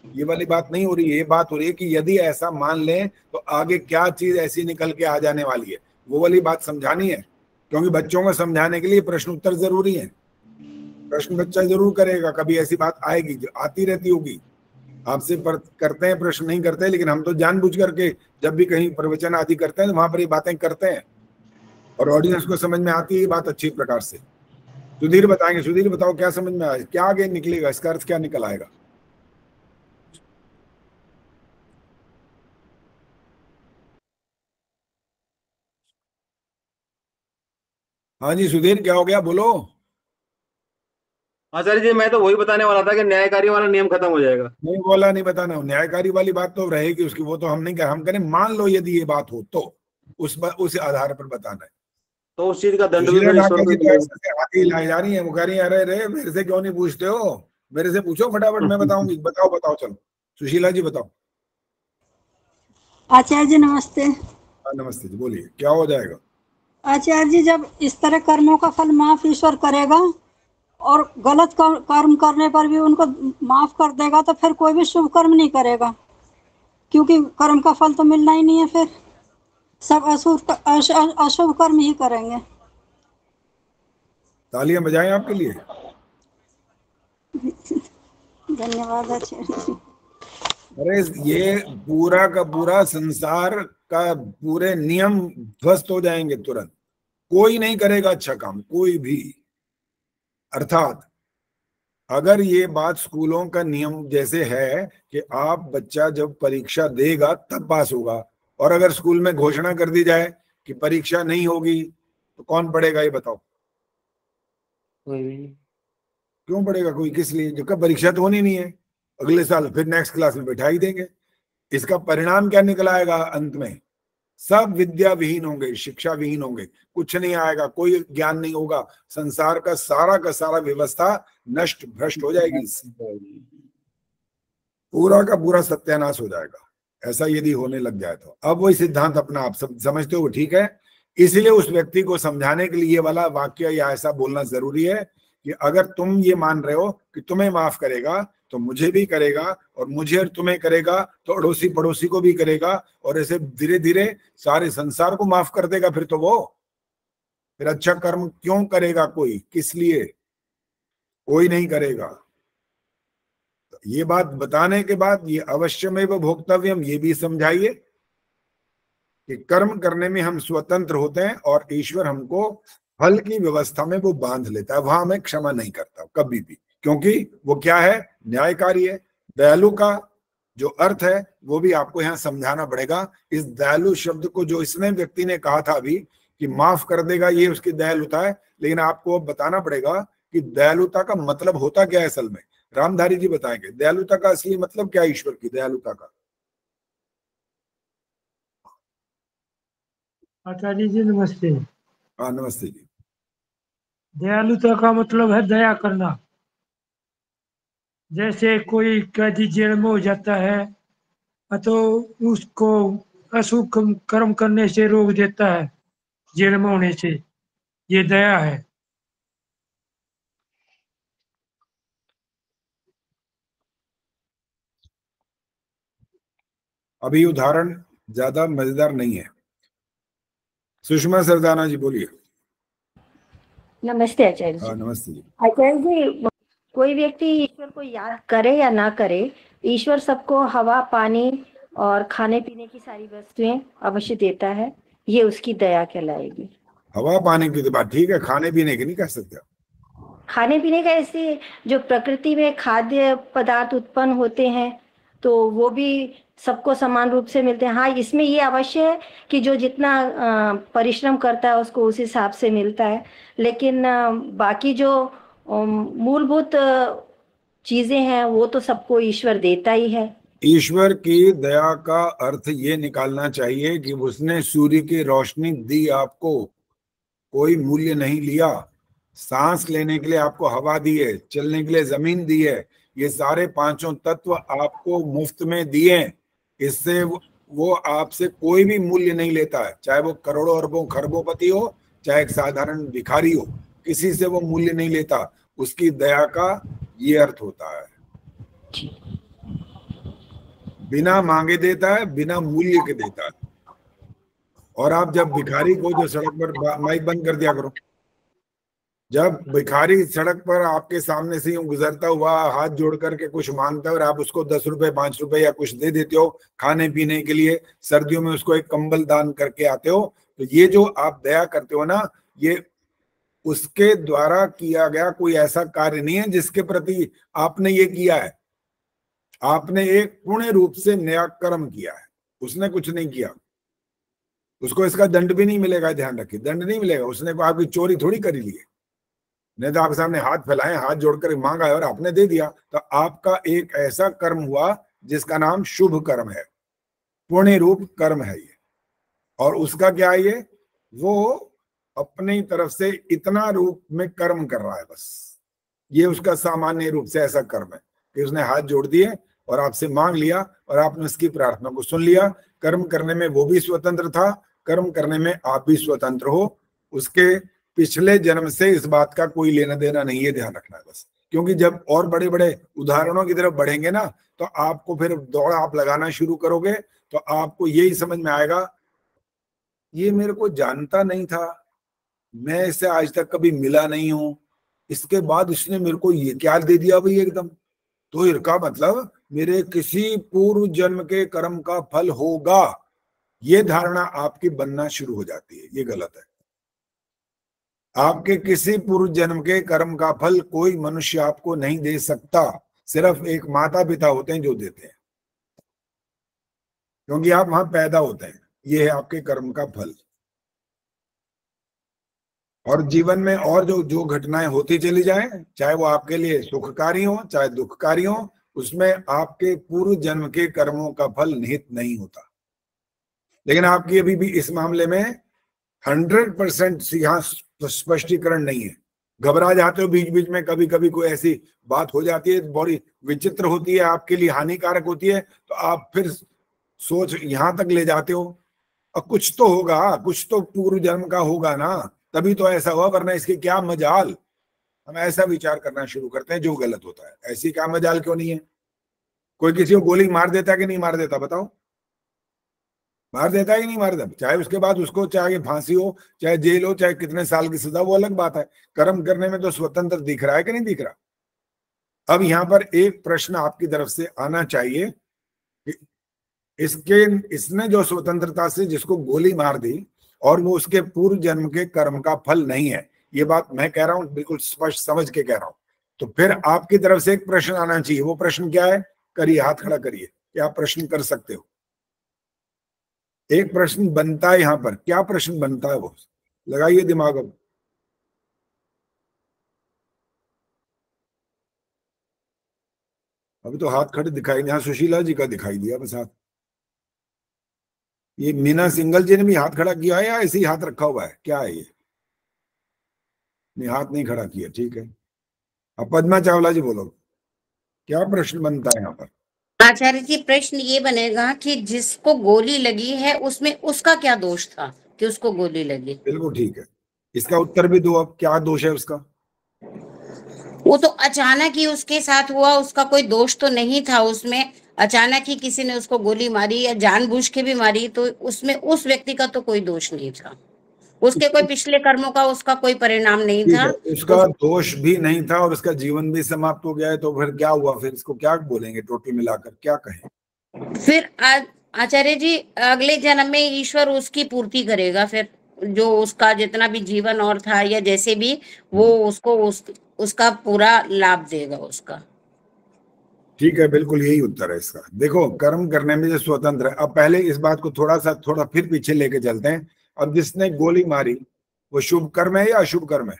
ये वाली बात नहीं हो रही है, ये बात हो रही है कि यदि ऐसा मान लें तो आगे क्या चीज ऐसी निकल के आ जाने वाली है, वो वाली बात समझानी है। क्योंकि बच्चों को समझाने के लिए प्रश्न उत्तर जरूरी है। प्रश्न बच्चा जरूर करेगा, कभी ऐसी बात आएगी जो आती रहती होगी, आपसे करते हैं प्रश्न नहीं करते, लेकिन हम तो जानबूझ करके जब भी कहीं प्रवचन आदि करते हैं तो वहां पर ये बातें करते हैं और ऑडियंस को समझ में आती है ये बात अच्छी प्रकार से। सुधीर बताएंगे। सुधीर बताओ क्या समझ में आया, क्या आगे निकलेगा, इसका अर्थ क्या निकल आएगा? हाँ जी सुधीर, क्या हो गया, बोलो। आचार्य जी मैं तो वही बताने वाला था कि न्यायकारी वाला नियम खत्म हो जाएगा। नहीं बोला, नहीं बताना। न्यायकारी वाली बात तो रहेगी उसकी, वो तो हम नहीं कह, हम करें मान लो यदि ये बात हो तो उस आधार पर बताना है। तो उस चीज का दंड भी आगे लाई जा रही है, वो कह रही है अरे रे मेरे से क्यों नहीं पूछते हो, मेरे से पूछो फटाफट, मैं बताऊंगी। बताओ चलो सुशीला जी बताओ। आचार्य जी नमस्ते। नमस्ते जी, बोलिए क्या हो जाएगा? आचार्य जी, जब इस तरह कर्मों का फल माफ ईश्वर करेगा और गलत कर्म करने पर भी उनको माफ कर देगा तो फिर कोई भी शुभ कर्म नहीं करेगा, क्योंकि कर्म का फल तो मिलना ही नहीं है, फिर सब अशुभ कर्म ही करेंगे। तालियां बजाएं आपके लिए। धन्यवाद आचार्य जी। अरे ये पूरा का पूरा संसार का पूरे नियम ध्वस्त हो जाएंगे तुरंत, कोई नहीं करेगा अच्छा काम, कोई भी। अर्थात अगर ये बात स्कूलों का नियम जैसे है कि आप बच्चा जब परीक्षा देगा तब पास होगा, और अगर स्कूल में घोषणा कर दी जाए कि परीक्षा नहीं होगी तो कौन पढ़ेगा ये बताओ? क्यों पढ़ेगा कोई? किस लिए? जबकि परीक्षा तो होनी नहीं है, अगले साल फिर नेक्स्ट क्लास में बैठा ही देंगे। इसका परिणाम क्या निकल आएगा? अंत में सब विद्या विहीन होंगे, शिक्षा विहीन होंगे, कुछ नहीं आएगा, कोई ज्ञान नहीं होगा, संसार का सारा व्यवस्था नष्ट भ्रष्ट हो जाएगी, पूरा का पूरा सत्यानाश हो जाएगा। ऐसा यदि होने लग जाए तो अब वही सिद्धांत अपना आप सब समझते हो, ठीक है। इसलिए उस व्यक्ति को समझाने के लिए ये वाला वाक्य या ऐसा बोलना जरूरी है कि अगर तुम ये मान रहे हो कि तुम्हें माफ करेगा तो मुझे भी करेगा, और मुझे और तुम्हें करेगा तो अड़ोसी पड़ोसी को भी करेगा, और ऐसे धीरे धीरे सारे संसार को माफ कर देगा। फिर तो वो फिर अच्छा कर्म क्यों करेगा कोई? किस लिए? कोई नहीं करेगा। तो ये बात बताने के बाद ये अवश्यमेव भोक्तव्यम ये भी समझाइए कि कर्म करने में हम स्वतंत्र होते हैं और ईश्वर हमको फल की व्यवस्था में वो बांध लेता है, वहां हमें क्षमा नहीं करता कभी भी, क्योंकि वो क्या है? न्यायकारी है। दयालु का जो अर्थ है वो भी आपको यहाँ समझाना पड़ेगा। इस दयालु शब्द को जो इसने व्यक्ति ने कहा था अभी कि माफ कर देगा, ये उसकी दयालुता है, लेकिन आपको बताना पड़ेगा कि दयालुता का मतलब होता क्या है असल में। रामधारी जी बताएंगे दयालुता का असली मतलब क्या है, ईश्वर की दयालुता का। आचार्य जी नमस्ते। हाँ नमस्ते जी। दयालुता का मतलब है दया करना। जैसे कोई कैदी जेल में हो जाता है तो उसको अशुभ कर्म करने से रोक देता है, जेल में होने से, ये दया है। अभी उदाहरण ज्यादा मजेदार नहीं है। सुषमा सरदाना जी बोलिए। नमस्ते आचार्य जी। नमस्ते जी। आचार्य जी, कोई व्यक्ति ईश्वर को याद करे या ना करे, ईश्वर सबको हवा, पानी और खाने पीने की सारी वस्तुएं अवश्य देता है, ये उसकी दया कहलाएगी। हवा पानी की तो बात ठीक है, खाने पीने की नहीं कह सकते। खाने पीने का ऐसे जो प्रकृति में खाद्य पदार्थ उत्पन्न होते हैं तो वो भी सबको समान रूप से मिलते हैं। हाँ, इसमें ये अवश्य है कि जो जितना परिश्रम करता है उसको उस हिसाब से मिलता है, लेकिन बाकी जो मूलभूत चीजें हैं वो तो सबको ईश्वर देता ही है। ईश्वर की दया का अर्थ ये निकालना चाहिए कि उसने सूर्य की रोशनी दी, आपको कोई मूल्य नहीं लिया। सांस लेने के लिए आपको हवा दी है, चलने के लिए जमीन दी है, ये सारे पांचों तत्व आपको मुफ्त में दिए। इससे वो आपसे कोई भी मूल्य नहीं लेता है, चाहे वो करोड़ों अरबों खरबोपति हो, चाहे एक साधारण भिखारी हो, किसी से वो मूल्य नहीं लेता। उसकी दया का ये अर्थ होता है, बिना मांगे देता है, बिना मूल्य के देता है। और आप जब भिखारी को, जो सड़क पर, माइक बंद कर दिया करो, जब भिखारी सड़क पर आपके सामने से यूं गुजरता हुआ हाथ जोड़ करके कुछ मांगता है और आप उसको 10 रुपए 5 रुपए या कुछ दे देते हो खाने पीने के लिए, सर्दियों में उसको एक कंबल दान करके आते हो, तो ये जो आप दया करते हो ना, ये उसके द्वारा किया गया कोई ऐसा कार्य नहीं है जिसके प्रति आपने ये किया है। आपने एक पुण्य रूप से नया कर्म किया है, उसने कुछ नहीं किया। उसको इसका दंड भी नहीं मिलेगा, ध्यान रखिए, दंड नहीं मिलेगा। उसने आपकी चोरी थोड़ी करी ली है, नहीं तो आपके सामने हाथ फैलाए, हाथ जोड़कर मांगा है और आपने दे दिया, तो आपका एक ऐसा कर्म हुआ जिसका नाम शुभ कर्म है, पुण्य रूप कर्म है ये। और उसका क्या है, ये वो अपनी तरफ से इतना रूप में कर्म कर रहा है, बस ये उसका सामान्य रूप से ऐसा कर्म है कि उसने हाथ जोड़ दिए और आपसे मांग लिया और आपने उसकी प्रार्थना को सुन लिया। कर्म करने में वो भी स्वतंत्र था, कर्म करने में आप भी स्वतंत्र हो। उसके पिछले जन्म से इस बात का कोई लेना देना नहीं है, ध्यान रखना है बस। क्योंकि जब और बड़े बड़े उदाहरणों की तरफ बढ़ेंगे ना, तो आपको फिर दौड़ आप लगाना शुरू करोगे, तो आपको यही समझ में आएगा, ये मेरे को जानता नहीं था, मैं इससे आज तक कभी मिला नहीं हूं, इसके बाद इसने मेरे को ये क्या दे दिया भाई एकदम। तो इसका मतलब मेरे किसी पूर्व जन्म के कर्म का फल होगा, ये धारणा आपकी बनना शुरू हो जाती है। ये गलत है। आपके किसी पूर्व जन्म के कर्म का फल कोई मनुष्य आपको नहीं दे सकता, सिर्फ एक माता पिता होते हैं जो देते हैं, क्योंकि आप वहां पैदा होते हैं। ये है आपके कर्म का फल। और जीवन में और जो घटनाएं होती चली जाएं, चाहे वो आपके लिए सुखकारी हो चाहे दुखकारी हो, उसमें आपके पूर्व जन्म के कर्मों का फल निहित नहीं होता। लेकिन आपकी अभी भी इस मामले में 100% यहाँ स्पष्टीकरण नहीं है। घबरा जाते हो बीच बीच में, कभी कभी कोई ऐसी बात हो जाती है बड़ी विचित्र होती है, आपके लिए हानिकारक होती है, तो आप फिर सोच यहाँ तक ले जाते हो, और कुछ तो होगा, कुछ तो पूर्व जन्म का होगा ना, तभी तो ऐसा हुआ, वरना इसके क्या मजाल। हम ऐसा विचार करना शुरू करते हैं जो गलत होता है। ऐसी क्या मजाल क्यों नहीं है? कोई किसी को गोली मार देता है कि नहीं मार देता, बताओ? मार देता है कि नहीं मार देता? चाहे उसके बाद उसको चाहे फांसी हो, चाहे जेल हो, चाहे कितने साल की सजा, वो अलग बात है। कर्म करने में तो स्वतंत्र दिख रहा है कि नहीं दिख रहा? अब यहाँ पर एक प्रश्न आपकी तरफ से आना चाहिए कि इसने जो स्वतंत्रता से जिसको गोली मार दी और वो उसके पूर्व जन्म के कर्म का फल नहीं है, ये बात मैं कह रहा हूं, बिल्कुल स्पष्ट समझ के कह रहा हूं, तो फिर आपकी तरफ से एक प्रश्न आना चाहिए। वो प्रश्न क्या है? करिए, हाथ खड़ा करिए, क्या आप प्रश्न कर सकते हो? एक प्रश्न बनता है यहाँ पर। क्या प्रश्न बनता है वो? लगाइए दिमाग। अब अभी तो हाथ खड़े दिखाई नहीं। हाँ, सुशीला जी का दिखाई दिया बस हाथ। ये मीना सिंगल जी ने भी हाथ खड़ा किया है या ऐसे ही हाथ रखा हुआ है? क्या है ये? नहीं, हाथ नहीं खड़ा किया, ठीक है। अब पद्मा चावला जी बोलो, क्या प्रश्न बनता है यहाँ पर? आचार्य जी, प्रश्न ये बनेगा कि जिसको गोली लगी है उसमें उसका क्या दोष था कि उसको गोली लगी? बिल्कुल ठीक है, इसका उत्तर भी दो। अब क्या दोष है उसका? वो तो अचानक ही उसके साथ हुआ, उसका कोई दोष तो नहीं था उसमें। अचानक ही किसी ने उसको गोली मारी या जानबूझ के भी मारी, तो उसमें उस व्यक्ति का तो कोई दोष नहीं था। उसके कोई पिछले कर्मों का उसका कोई परिणाम नहीं था, उसका दोष भी नहीं था और उसका जीवन भी समाप्त हो गया है। तो फिर क्या हुआ? फिर इसको क्या बोलेंगे? टोटल मिलाकर क्या कहें? फिर आचार्य जी, अगले जन्म में ईश्वर उसकी पूर्ति करेगा। फिर जो उसका जितना भी जीवन और था या जैसे भी, वो उसको उसका पूरा लाभ देगा उसका। ठीक है, बिल्कुल यही उत्तर है इसका। देखो, कर्म करने में जो स्वतंत्र है। अब पहले इस बात को थोड़ा फिर पीछे लेके चलते हैं। अब जिसने गोली मारी वो शुभ कर्म है या अशुभ कर्म है?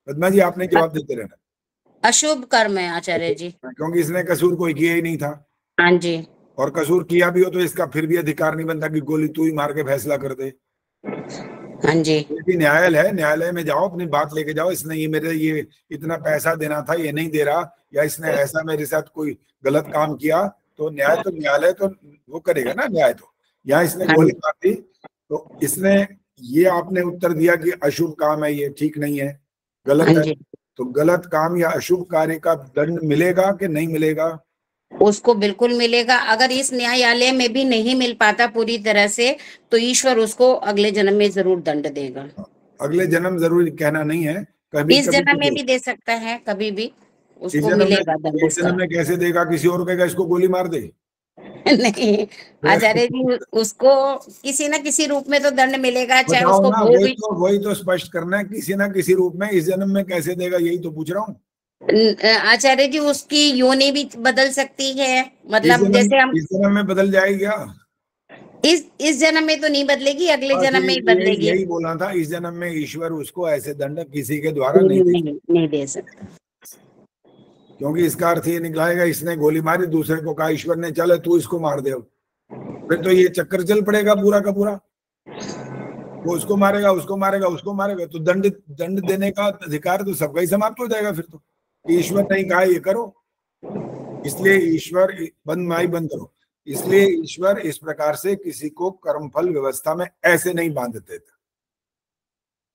पद्मा जी आपने जवाब देते रहना। अशुभ कर्म है आचार्य जी, क्योंकि इसने कसूर कोई किया ही नहीं था। हाँ जी, और कसूर किया भी हो तो इसका फिर भी अधिकार नहीं बनता कि गोली तू ही मार के फैसला कर दे। हाँ जी, लेकिन न्यायालय है, न्यायालय में जाओ, अपनी बात लेके जाओ, इसने ये इतना पैसा देना था, ये नहीं दे रहा, या इसने ऐसा मेरे साथ कोई गलत काम किया, तो न्यायालय तो वो करेगा ना, न्याय तो। यहाँ इसने गोली मार दी तो इसने, ये आपने उत्तर दिया कि अशुभ काम है, ये ठीक नहीं है, गलत है। तो गलत काम या अशुभ कार्य का दंड मिलेगा कि नहीं मिलेगा? उसको बिल्कुल मिलेगा। अगर इस न्यायालय में भी नहीं मिल पाता पूरी तरह से तो ईश्वर उसको अगले जन्म में जरूर दंड देगा। अगले जन्म जरूरी कहना नहीं है, कभी इस जन्म में भी दे सकता है, कभी भी उसको मिलेगा दंड। इस जन्म में कैसे देगा? किसी और कहेगा इसको गोली मार दे? नहीं आचार्य जी, उसको किसी ना किसी रूप में तो दंड मिलेगा, चाहे बताओ उसको ना, भोग। वही तो स्पष्ट करना है, किसी ना किसी रूप में। इस जन्म में कैसे देगा, यही तो पूछ रहा हूँ। आचार्य जी, उसकी योनि भी बदल सकती है, मतलब जैसे हम इस जन्म में बदल जाएगी क्या? इस जन्म में तो नहीं बदलेगी, अगले जन्म में ही बदलेगी। यही बोलना था, इस जन्म में ईश्वर उसको ऐसे दंड किसी के द्वारा नहीं दे सकता, क्योंकि इसका अर्थ ये निकलाएगा इसने गोली मारी, दूसरे को कहा ईश्वर ने चले तू इसको मार दे, फिर तो ये चक्कर चल पड़ेगा पूरा का पूरा। वो उसको मारेगा, उसको मारेगा, उसको मारेगा, तो दंड देने का अधिकार तो सबका ही समाप्त हो जाएगा फिर तो। ईश्वर नहीं कहा ये करो, इसलिए ईश्वर बंद करो। इसलिए ईश्वर इस प्रकार से किसी को कर्मफल व्यवस्था में ऐसे नहीं बांधते थे,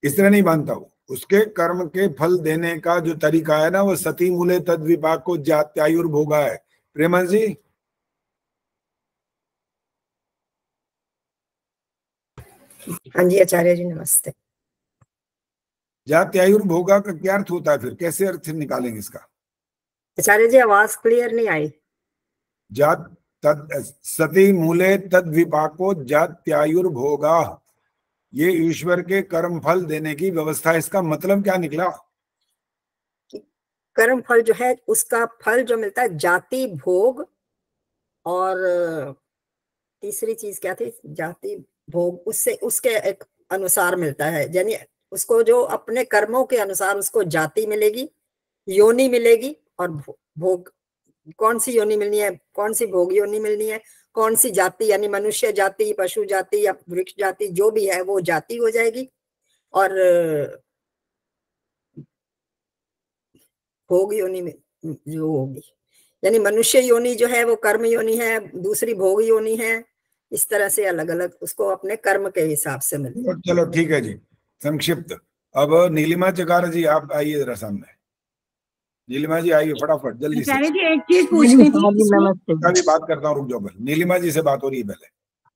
इस तरह नहीं बांधता। वो उसके कर्म के फल देने का जो तरीका है ना, वो सती मूले तद विपाक को जात्यायुर्भोगा है। प्रेमन जी, हाँ जी आचार्य जी नमस्ते। जात्यायुर्भोगा का क्या अर्थ होता है? फिर कैसे अर्थ निकालेंगे इसका? आचार्य जी आवाज क्लियर नहीं आई। सती मूले तद विपाको जात्यायुर्भोगा, ये ईश्वर के कर्म फल देने की व्यवस्था। इसका मतलब क्या निकला? कर्म फल जो है उसका फल जो मिलता है जाति भोग, और तीसरी चीज क्या थी? जाति भोग, उससे उसके एक अनुसार मिलता है, यानी उसको जो अपने कर्मों के अनुसार उसको जाति मिलेगी, योनि मिलेगी, और भोग कौन सी योनि मिलनी है, कौन सी भोग योनि मिलनी है, कौन सी जाति, यानी मनुष्य जाति, पशु जाति या वृक्ष जाति जो भी है वो जाति हो जाएगी, और भोग योनि में जो होगी, यानी मनुष्य योनि जो है वो कर्म योनि है, दूसरी भोग योनि है। इस तरह से अलग अलग उसको अपने कर्म के हिसाब से मिले। चलो ठीक है जी, संक्षिप्त। अब नीलिमा चकार जी आप आइए जरा सामने। नीलिमा जी आइए फटाफट जल्दी से। जी एक चीज पूछनी थी, अभी बात करता हूँ, रुक जाओ पहले। नीलिमा जी से बात हो रही है पहले।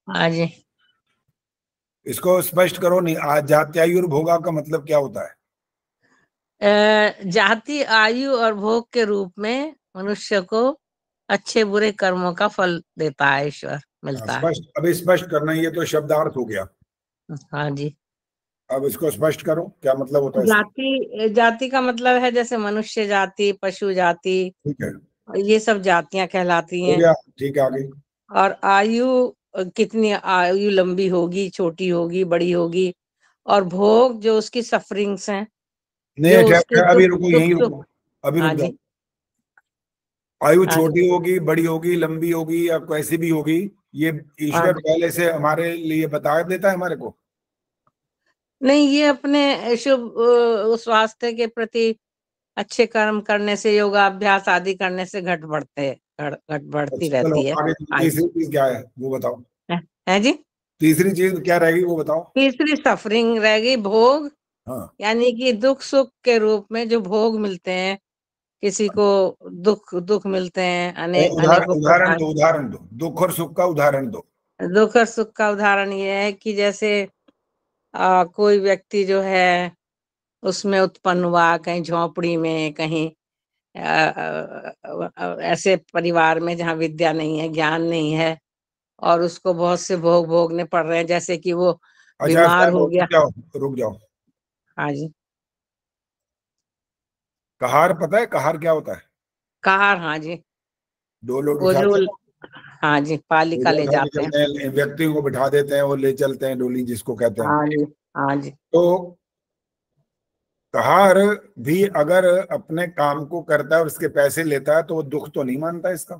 हाँ जी, इसको स्पष्ट करो। नहीं, जात्यायुर्भोगा का मतलब क्या होता है? जाति आयु और भोग के रूप में मनुष्य को अच्छे बुरे कर्मों का फल देता है, ईश्वर मिलता है। अभी स्पष्ट करना, ये तो शब्दार्थ हो गया। हाँ जी, अब इसको स्पष्ट करो, क्या मतलब होता है? जाति का मतलब है जैसे मनुष्य जाति, पशु जाति, ठीक है, ये सब जातियां कहलाती हैं। ठीक है, आगे। और आयु, कितनी आयु लंबी होगी, छोटी होगी, बड़ी होगी, और भोग जो उसकी सफरिंग्स हैं। नहीं, अभी रुको, यहीं रुको, अभी रुक जाओ। आयु छोटी होगी, बड़ी होगी, लंबी होगी, या कैसी भी होगी, ये ईश्वर पहले से हमारे लिए बता देता है हमारे को? नहीं, ये अपने शुभ स्वास्थ्य के प्रति अच्छे कर्म करने से, योगाभ्यास आदि करने से घट बढ़ती रहती है। तीसरी चीज क्या है वो बताओ? है जी, तीसरी चीज क्या रहेगी वो बताओ? तीसरी सफरिंग रहेगी भोग। हाँ, यानी कि दुख सुख के रूप में जो भोग मिलते हैं, किसी को दुख मिलते हैं, उदाहरण दो, दुख और सुख का उदाहरण दो। दुख और सुख का उदाहरण ये है कि जैसे कोई व्यक्ति जो है उसमें उत्पन्न हुआ कहीं झोपड़ी में, कहीं ऐसे परिवार में जहाँ विद्या नहीं है, ज्ञान नहीं है, और उसको बहुत से भोग भोगने पड़ रहे हैं, जैसे कि वो बीमार हो गया। रुक जाओ। हाँ जी, कहार पता है? कहार क्या होता है? कहार, हाँ जी, डोलो वो जो, उठाते हैं, हाँ जी, पालिका ले जाते हैं। चलते हैं, व्यक्ति को बिठा देते हैं, वो ले चलते हैं, डोली जिसको कहते हैं। हाँ जी, हाँ जी। तो कहार भी अगर अपने काम को करता है और उसके पैसे लेता है तो वो दुख तो नहीं मानता इसका।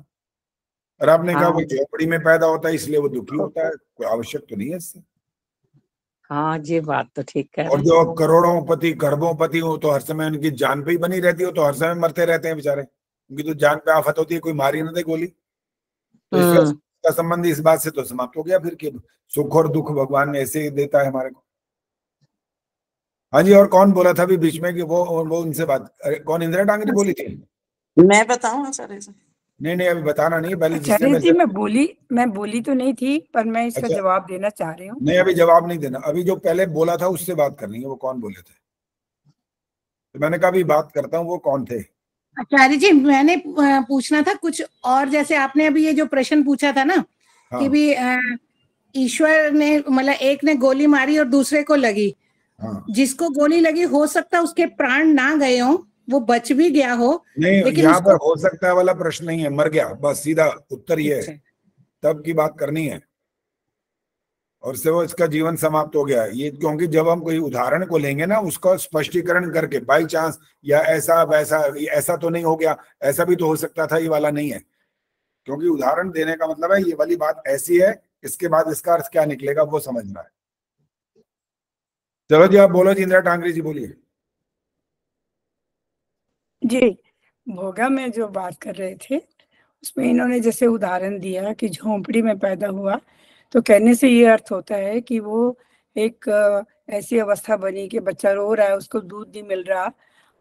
और आपने कहा वो झोपड़ी में पैदा होता है इसलिए वो दुखी होता है, कोई आवश्यक तो नहीं है इससे। हाँ, ये बात तो ठीक है। और जो करोड़ों पति खरबों पति हो तो हर समय उनकी जान पे ही बनी रहती हो, तो हर समय मरते रहते हैं बेचारे, उनकी तो जान पे आफत होती है, कोई मारी ना दे गोली। तो इसका संबंध इस बात से तो समाप्त हो गया फिर कि सुख और दुख भगवान ऐसे ही देता है हमारे को। हाँ जी, और कौन बोला था अभी बीच में कि वो उनसे बात, अरे कौन, इंदिरा टांगरी बोली थी? मैं बताऊं आचार्य जी? नहीं अभी बताना नहीं, पहले आचार्य जी मैं बोली तो नहीं थी, पर मैं इसका अच्छा, जवाब देना चाह रही हूँ। नहीं अभी जवाब नहीं देना, अभी जो पहले बोला था उससे बात करनी है, वो कौन बोले थे? तो मैंने कहा अभी बात करता हूँ वो कौन थे। आचार्य जी मैंने पूछना था कुछ और, जैसे आपने अभी ये जो प्रश्न पूछा था ना, कि भी ईश्वर ने मतलब एक ने गोली मारी और दूसरे को लगी, जिसको गोली लगी हो सकता है उसके प्राण ना गए हो, वो बच भी गया हो, नहीं लेकिन यहाँ पर हो सकता है वाला प्रश्न नहीं है, मर गया बस, सीधा उत्तर ये है, तब की बात करनी है। और से वो इसका जीवन समाप्त हो गया ये, क्योंकि जब हम कोई उदाहरण को लेंगे ना उसका स्पष्टीकरण करके, बाई चांस या ऐसा वैसा, ऐसा तो नहीं हो गया, ऐसा भी तो हो सकता था, ये वाला नहीं है। क्योंकि उदाहरण देने का मतलब है ये वाली बात ऐसी है, इसके बाद इसका अर्थ क्या निकलेगा वो समझना है। चलो जी आप बोलो जी, इंदिरा टांगरी जी बोलिए। जी, भोगा में जो बात कर रहे थे उसमें इन्होंने जैसे उदाहरण दिया कि झोंपड़ी में पैदा हुआ, तो कहने से ये अर्थ होता है कि वो एक ऐसी अवस्था बनी कि बच्चा रो रहा है, उसको दूध नहीं मिल रहा,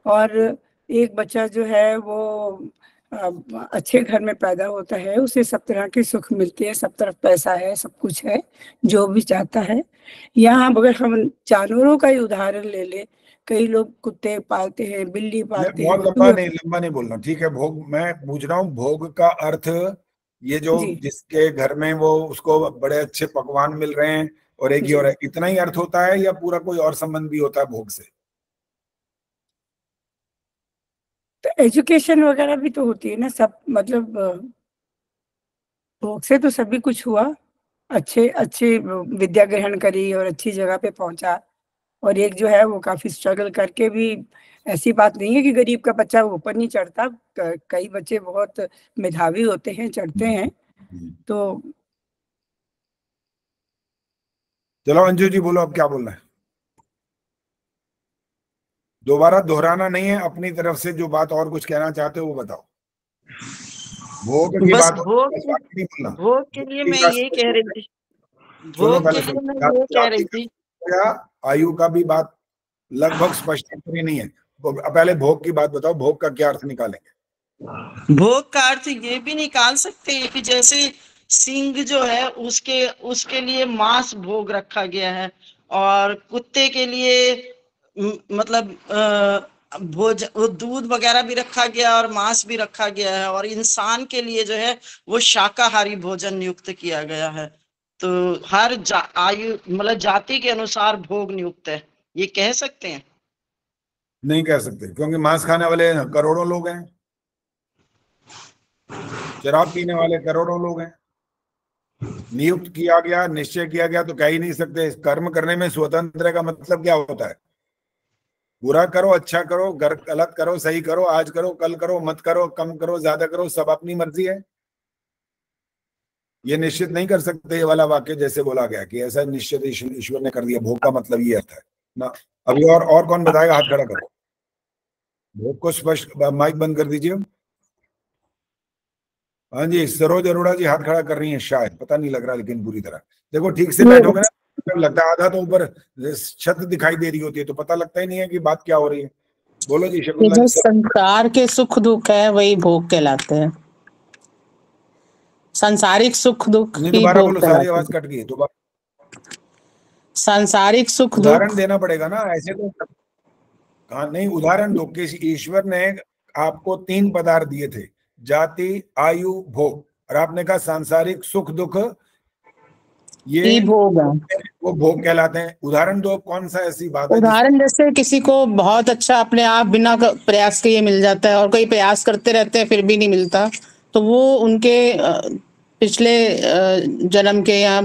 और एक बच्चा जो है वो अच्छे घर में पैदा होता है, उसे सब तरह के सुख मिलते हैं, सब तरफ पैसा है, सब कुछ है, जो भी चाहता है। यहाँ अगर हम जानवरों का ही उदाहरण ले ले, कई लोग कुत्ते पालते हैं, बिल्ली पालते हैं। बहुत लंबा नहीं बोलना, ठीक है। भोग मैं पूछ रहा हूँ, भोग का अर्थ ये जो जिसके घर में वो उसको बड़े अच्छे पकवान मिल रहे हैं और एक ही और है, इतना ही अर्थ होता है या पूरा कोई और संबंध भी होता है भोग से? तो एजुकेशन वगैरह भी तो होती है ना, सब मतलब भोग से तो सभी कुछ हुआ, अच्छे विद्या ग्रहण करी और अच्छी जगह पे पहुंचा। और एक जो है वो काफी स्ट्रगल करके भी, ऐसी बात नहीं है कि गरीब का बच्चा ऊपर नहीं चढ़ता, कई बच्चे बहुत मेधावी होते हैं, चढ़ते हैं। तो चलो अंजू जी बोलो अब क्या बोलना है, दोबारा दोहराना नहीं है, अपनी तरफ से जो बात और कुछ कहना चाहते हो वो बताओ। भोग की बस बात भोग के लिए मैं ये कह रही थी, भोग के लिए मैं ये कह रही थी, आयु का भी बात लगभग स्पष्ट नहीं है, पहले भोग की बात बताओ, भोग का क्या अर्थ निकालेंगे? भोग का अर्थ ये भी निकाल सकते हैं कि जैसे सिंह जो है उसके लिए मांस भोग रखा गया है, और कुत्ते के लिए मतलब वो दूध वगैरह भी रखा गया और मांस भी रखा गया है, और इंसान के लिए जो है वो शाकाहारी भोजन नियुक्त किया गया है। तो हर आयु मतलब जाति के अनुसार भोग नियुक्त है, ये कह सकते हैं? नहीं कह सकते, क्योंकि मांस खाने वाले करोड़ों लोग हैं, शराब पीने वाले करोड़ों लोग हैं। नियुक्त किया गया, निश्चय किया गया तो कह ही नहीं सकते। कर्म करने में स्वतंत्र का मतलब क्या होता है? बुरा करो, अच्छा करो, गलत करो, सही करो, आज करो, कल करो, मत करो, कम करो, ज्यादा करो, सब अपनी मर्जी है। ये निश्चित नहीं कर सकते ये वाला वाक्य जैसे बोला गया कि ऐसा निश्चित ईश्वर ने कर दिया। भोग का मतलब ये अर्थ है ना। अभी और कौन बताएगा? हाथ खड़ा करो, भोग को स्पष्ट, माइक बंद कर दीजिए। हाँ जी, सरोज अरोड़ा जी हाथ खड़ा कर रही हैं, शायद पता नहीं लग रहा, लेकिन पूरी तरह देखो, ठीक से बैठोगे ना, लगता है आधा तो ऊपर छत दिखाई दे रही होती है, तो पता लगता ही नहीं है कि बात क्या हो रही है। बोलो जी। ये जो संसार के सुख दुख है वही भोग कहलाते हैं, सांसारिक सुख दुख ही दोबारा भोग बोलो, सारी कहलाते आवाज हैं। कट गई, दोबारा सांसारिक सुख दुख उदाहरण देना पड़ेगा ना, ऐसे तो कहा नहीं। उदाहरण दो कि ईश्वर ने आपको 3 पदार्थ दिए थे, जाति, आयु, भोग, और आपने कहा सांसारिक सुख दुख ये भोग है। वो भोग कहलाते हैं। उदाहरण दो, कौन सा ऐसी बात है उदाहरण जैसे किसी को बहुत अच्छा अपने आप बिना प्रयास के ये मिल जाता है और कोई प्रयास करते रहते हैं फिर भी नहीं मिलता, तो वो उनके पिछले जन्म के या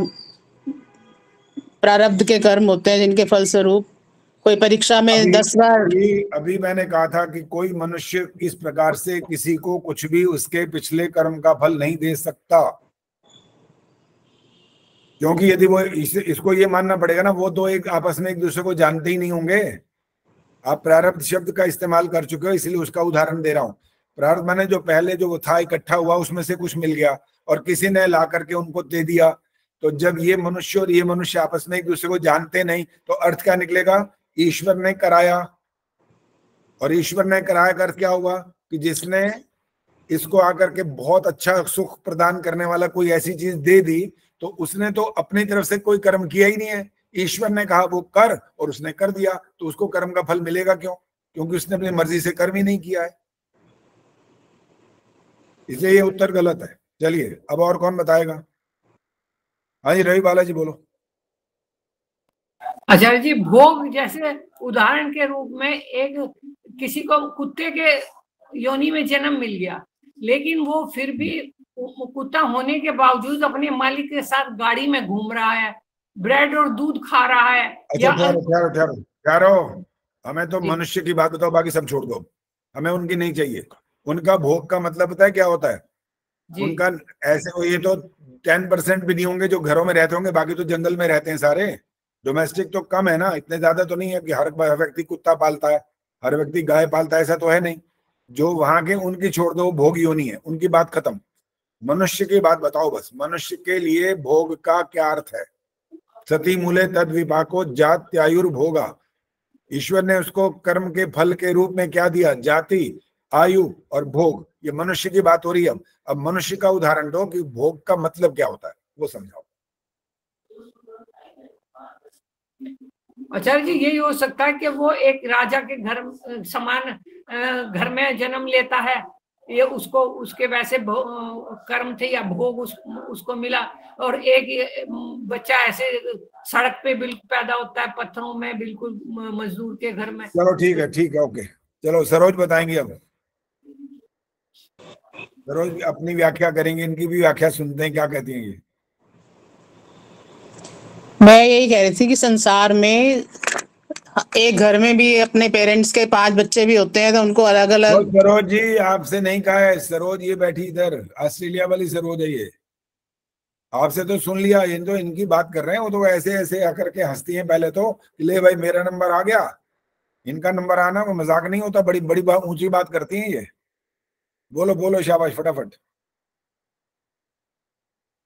प्रारब्ध के कर्म होते हैं जिनके फलस्वरूप कोई परीक्षा में 10 बार। अभी मैंने कहा था कि कोई मनुष्य इस प्रकार से किसी को कुछ भी उसके पिछले कर्म का फल नहीं दे सकता, क्योंकि यदि वो इसको ये मानना पड़ेगा ना, वो तो एक आपस में एक दूसरे को जानते ही नहीं होंगे। आप प्रारब्ध शब्द का इस्तेमाल कर चुके हो, इसलिए उसका उदाहरण दे रहा हूं। प्रारब्ध माने जो पहले जो था इकट्ठा हुआ, उसमें से कुछ मिल गया और किसी ने ला करके उनको दे दिया। तो जब ये मनुष्य और ये मनुष्य आपस में एक दूसरे को जानते नहीं, तो अर्थ क्या निकलेगा? ईश्वर ने कराया, और ईश्वर ने कराया का अर्थ क्या हुआ कि जिसने इसको आकर के बहुत अच्छा सुख प्रदान करने वाला कोई ऐसी चीज दे दी, तो उसने तो अपनी तरफ से कोई कर्म किया ही नहीं है। ईश्वर ने कहा वो कर, और उसने कर दिया, तो उसको कर्म का फल मिलेगा क्यों? क्योंकि उसने अपनी मर्जी से कर्म ही नहीं किया है। इसलिए ये उत्तर गलत है। चलिए अब और कौन बताएगा? हाँ जी, रवि बालाजी बोलो। आचार्य जी, भोग जैसे उदाहरण के रूप में एक किसी को कुत्ते के योनि में जन्म मिल गया, लेकिन वो फिर भी कुत्ता होने के बावजूद अपने मालिक के साथ गाड़ी में घूम रहा है, ब्रेड और दूध खा रहा है। अच्छा, ठहरो, हमें तो मनुष्य की बात बताओ, बाकी सब छोड़ दो, हमें उनकी नहीं चाहिए। उनका भोग का मतलब पता है क्या होता है? उनका ऐसे, ये तो 10% भी नहीं होंगे जो घरों में रहते होंगे, बाकी तो जंगल में रहते हैं सारे। डोमेस्टिक तो कम है ना, इतने ज्यादा तो नहीं है कि हर व्यक्ति कुत्ता पालता है, हर व्यक्ति गाय पालता है, ऐसा तो है नहीं। जो वहां के, उनकी छोड़ दो, भोग योनि है, उनकी बात खत्म। मनुष्य की बात बताओ बस। मनुष्य के लिए भोग का क्या अर्थ है? सती मूले तद विपाको जात्यायुर्भोगा। ईश्वर ने उसको कर्म के फल के रूप में क्या दिया? जाति, आयु और भोग। ये मनुष्य की बात हो रही है। अब मनुष्य का उदाहरण दो कि भोग का मतलब क्या होता है, वो समझाओ। आचार्य जी, यही हो सकता है कि वो एक राजा के घर समान घर में जन्म लेता है, ये उसको उसके वैसे कर्म थे या भोग उसको मिला, और एक बच्चा ऐसे सड़क पे बिल्कुल पैदा होता है, पत्थरों में, बिल्कुल मजदूर के घर में। चलो ठीक है, ओके। चलो सरोज बताएंगे। अब सरोज अपनी व्याख्या करेंगे, इनकी भी व्याख्या सुनते हैं क्या कहती हैं ये। मैं यही कह रही थी कि संसार में एक घर में भी अपने पेरेंट्स के 5 बच्चे भी होते हैं, तो उनको अलग अलग। सरोज जी, आपसे नहीं कहा है। सरोज ये बैठी इधर, ऑस्ट्रेलिया वाली सरोज है ये। आपसे तो सुन लिया, इन तो इनकी बात कर रहे हैं। वो तो ऐसे ऐसे आकर के हंसती हैं पहले तो, ले भाई मेरा नंबर आ गया, इनका नंबर आना वो मजाक नहीं होता, बड़ी बड़ी ऊंची बात करती हैं ये। बोलो बोलो, शाबाश, फटाफट।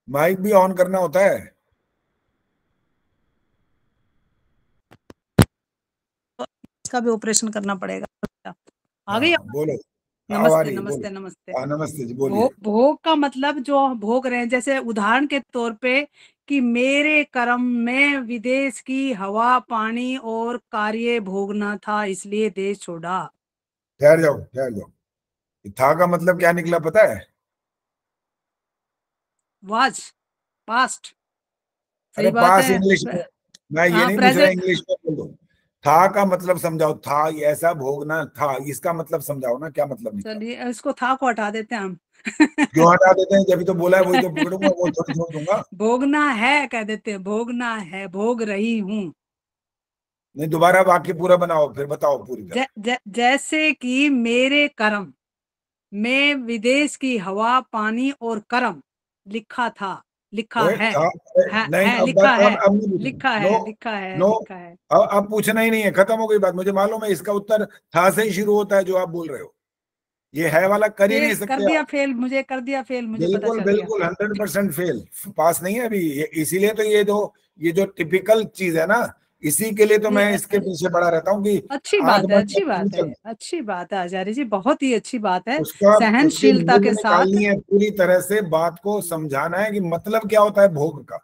माइक भी ऑन करना होता है। इसका भी ऑपरेशन करना पड़ेगा। आ गई? बोलो। नमस्ते नमस्ते नमस्ते। नमस्ते जी, बोलिए। भोग का मतलब जो भोग रहे हैं, जैसे उदाहरण के तौर पे कि मेरे कर्म में विदेश की हवा, पानी और कार्य भोगना था, इसलिए देश छोड़ा। ठहर जाओ। था का मतलब क्या निकला पता है? Was, past. अरे पास इंग्लिश में, मैं ये नहीं पूछ रहा, इंग्लिश में बोल दो। था का मतलब समझाओ। था ऐसा भोगना था, इसका मतलब समझाओ ना, क्या मतलब निकला? चलिए इसको था को हटा देते हैं हम। क्यों हटा देते हैं? जब तो बोला है वही तो पकड़ूंगा, वो थोड़ी छोड़ दूंगा। भोगना है कह देते हैं, भोगना है, भोग रही हूँ। नहीं, दोबारा वाक्य पूरा बनाओ, फिर बताओ पूरी तरह। जैसे कि मेरे कर्म में विदेश की हवा, पानी और कर्म लिखा था, लिखा है, लिखा है। अब पूछना ही नहीं है, खत्म हो गई बात। मुझे मालूम है इसका उत्तर था से ही शुरू होता है, जो आप बोल रहे हो। ये है वाला कर ही नहीं सकते। कर दिया फेल, मुझे कर दिया फेल, मुझे पता चल गया। बिल्कुल 100% फेल, पास नहीं है अभी। इसीलिए तो ये जो टिपिकल चीज है ना, इसी के लिए तो मैं इसके पीछे पड़ा रहता हूँ कि अच्छी बात है आचार्य जी, बहुत ही अच्छी बात है। सहनशीलता के साथ पूरी तरह से बात को समझाना है कि मतलब क्या होता है भोग का।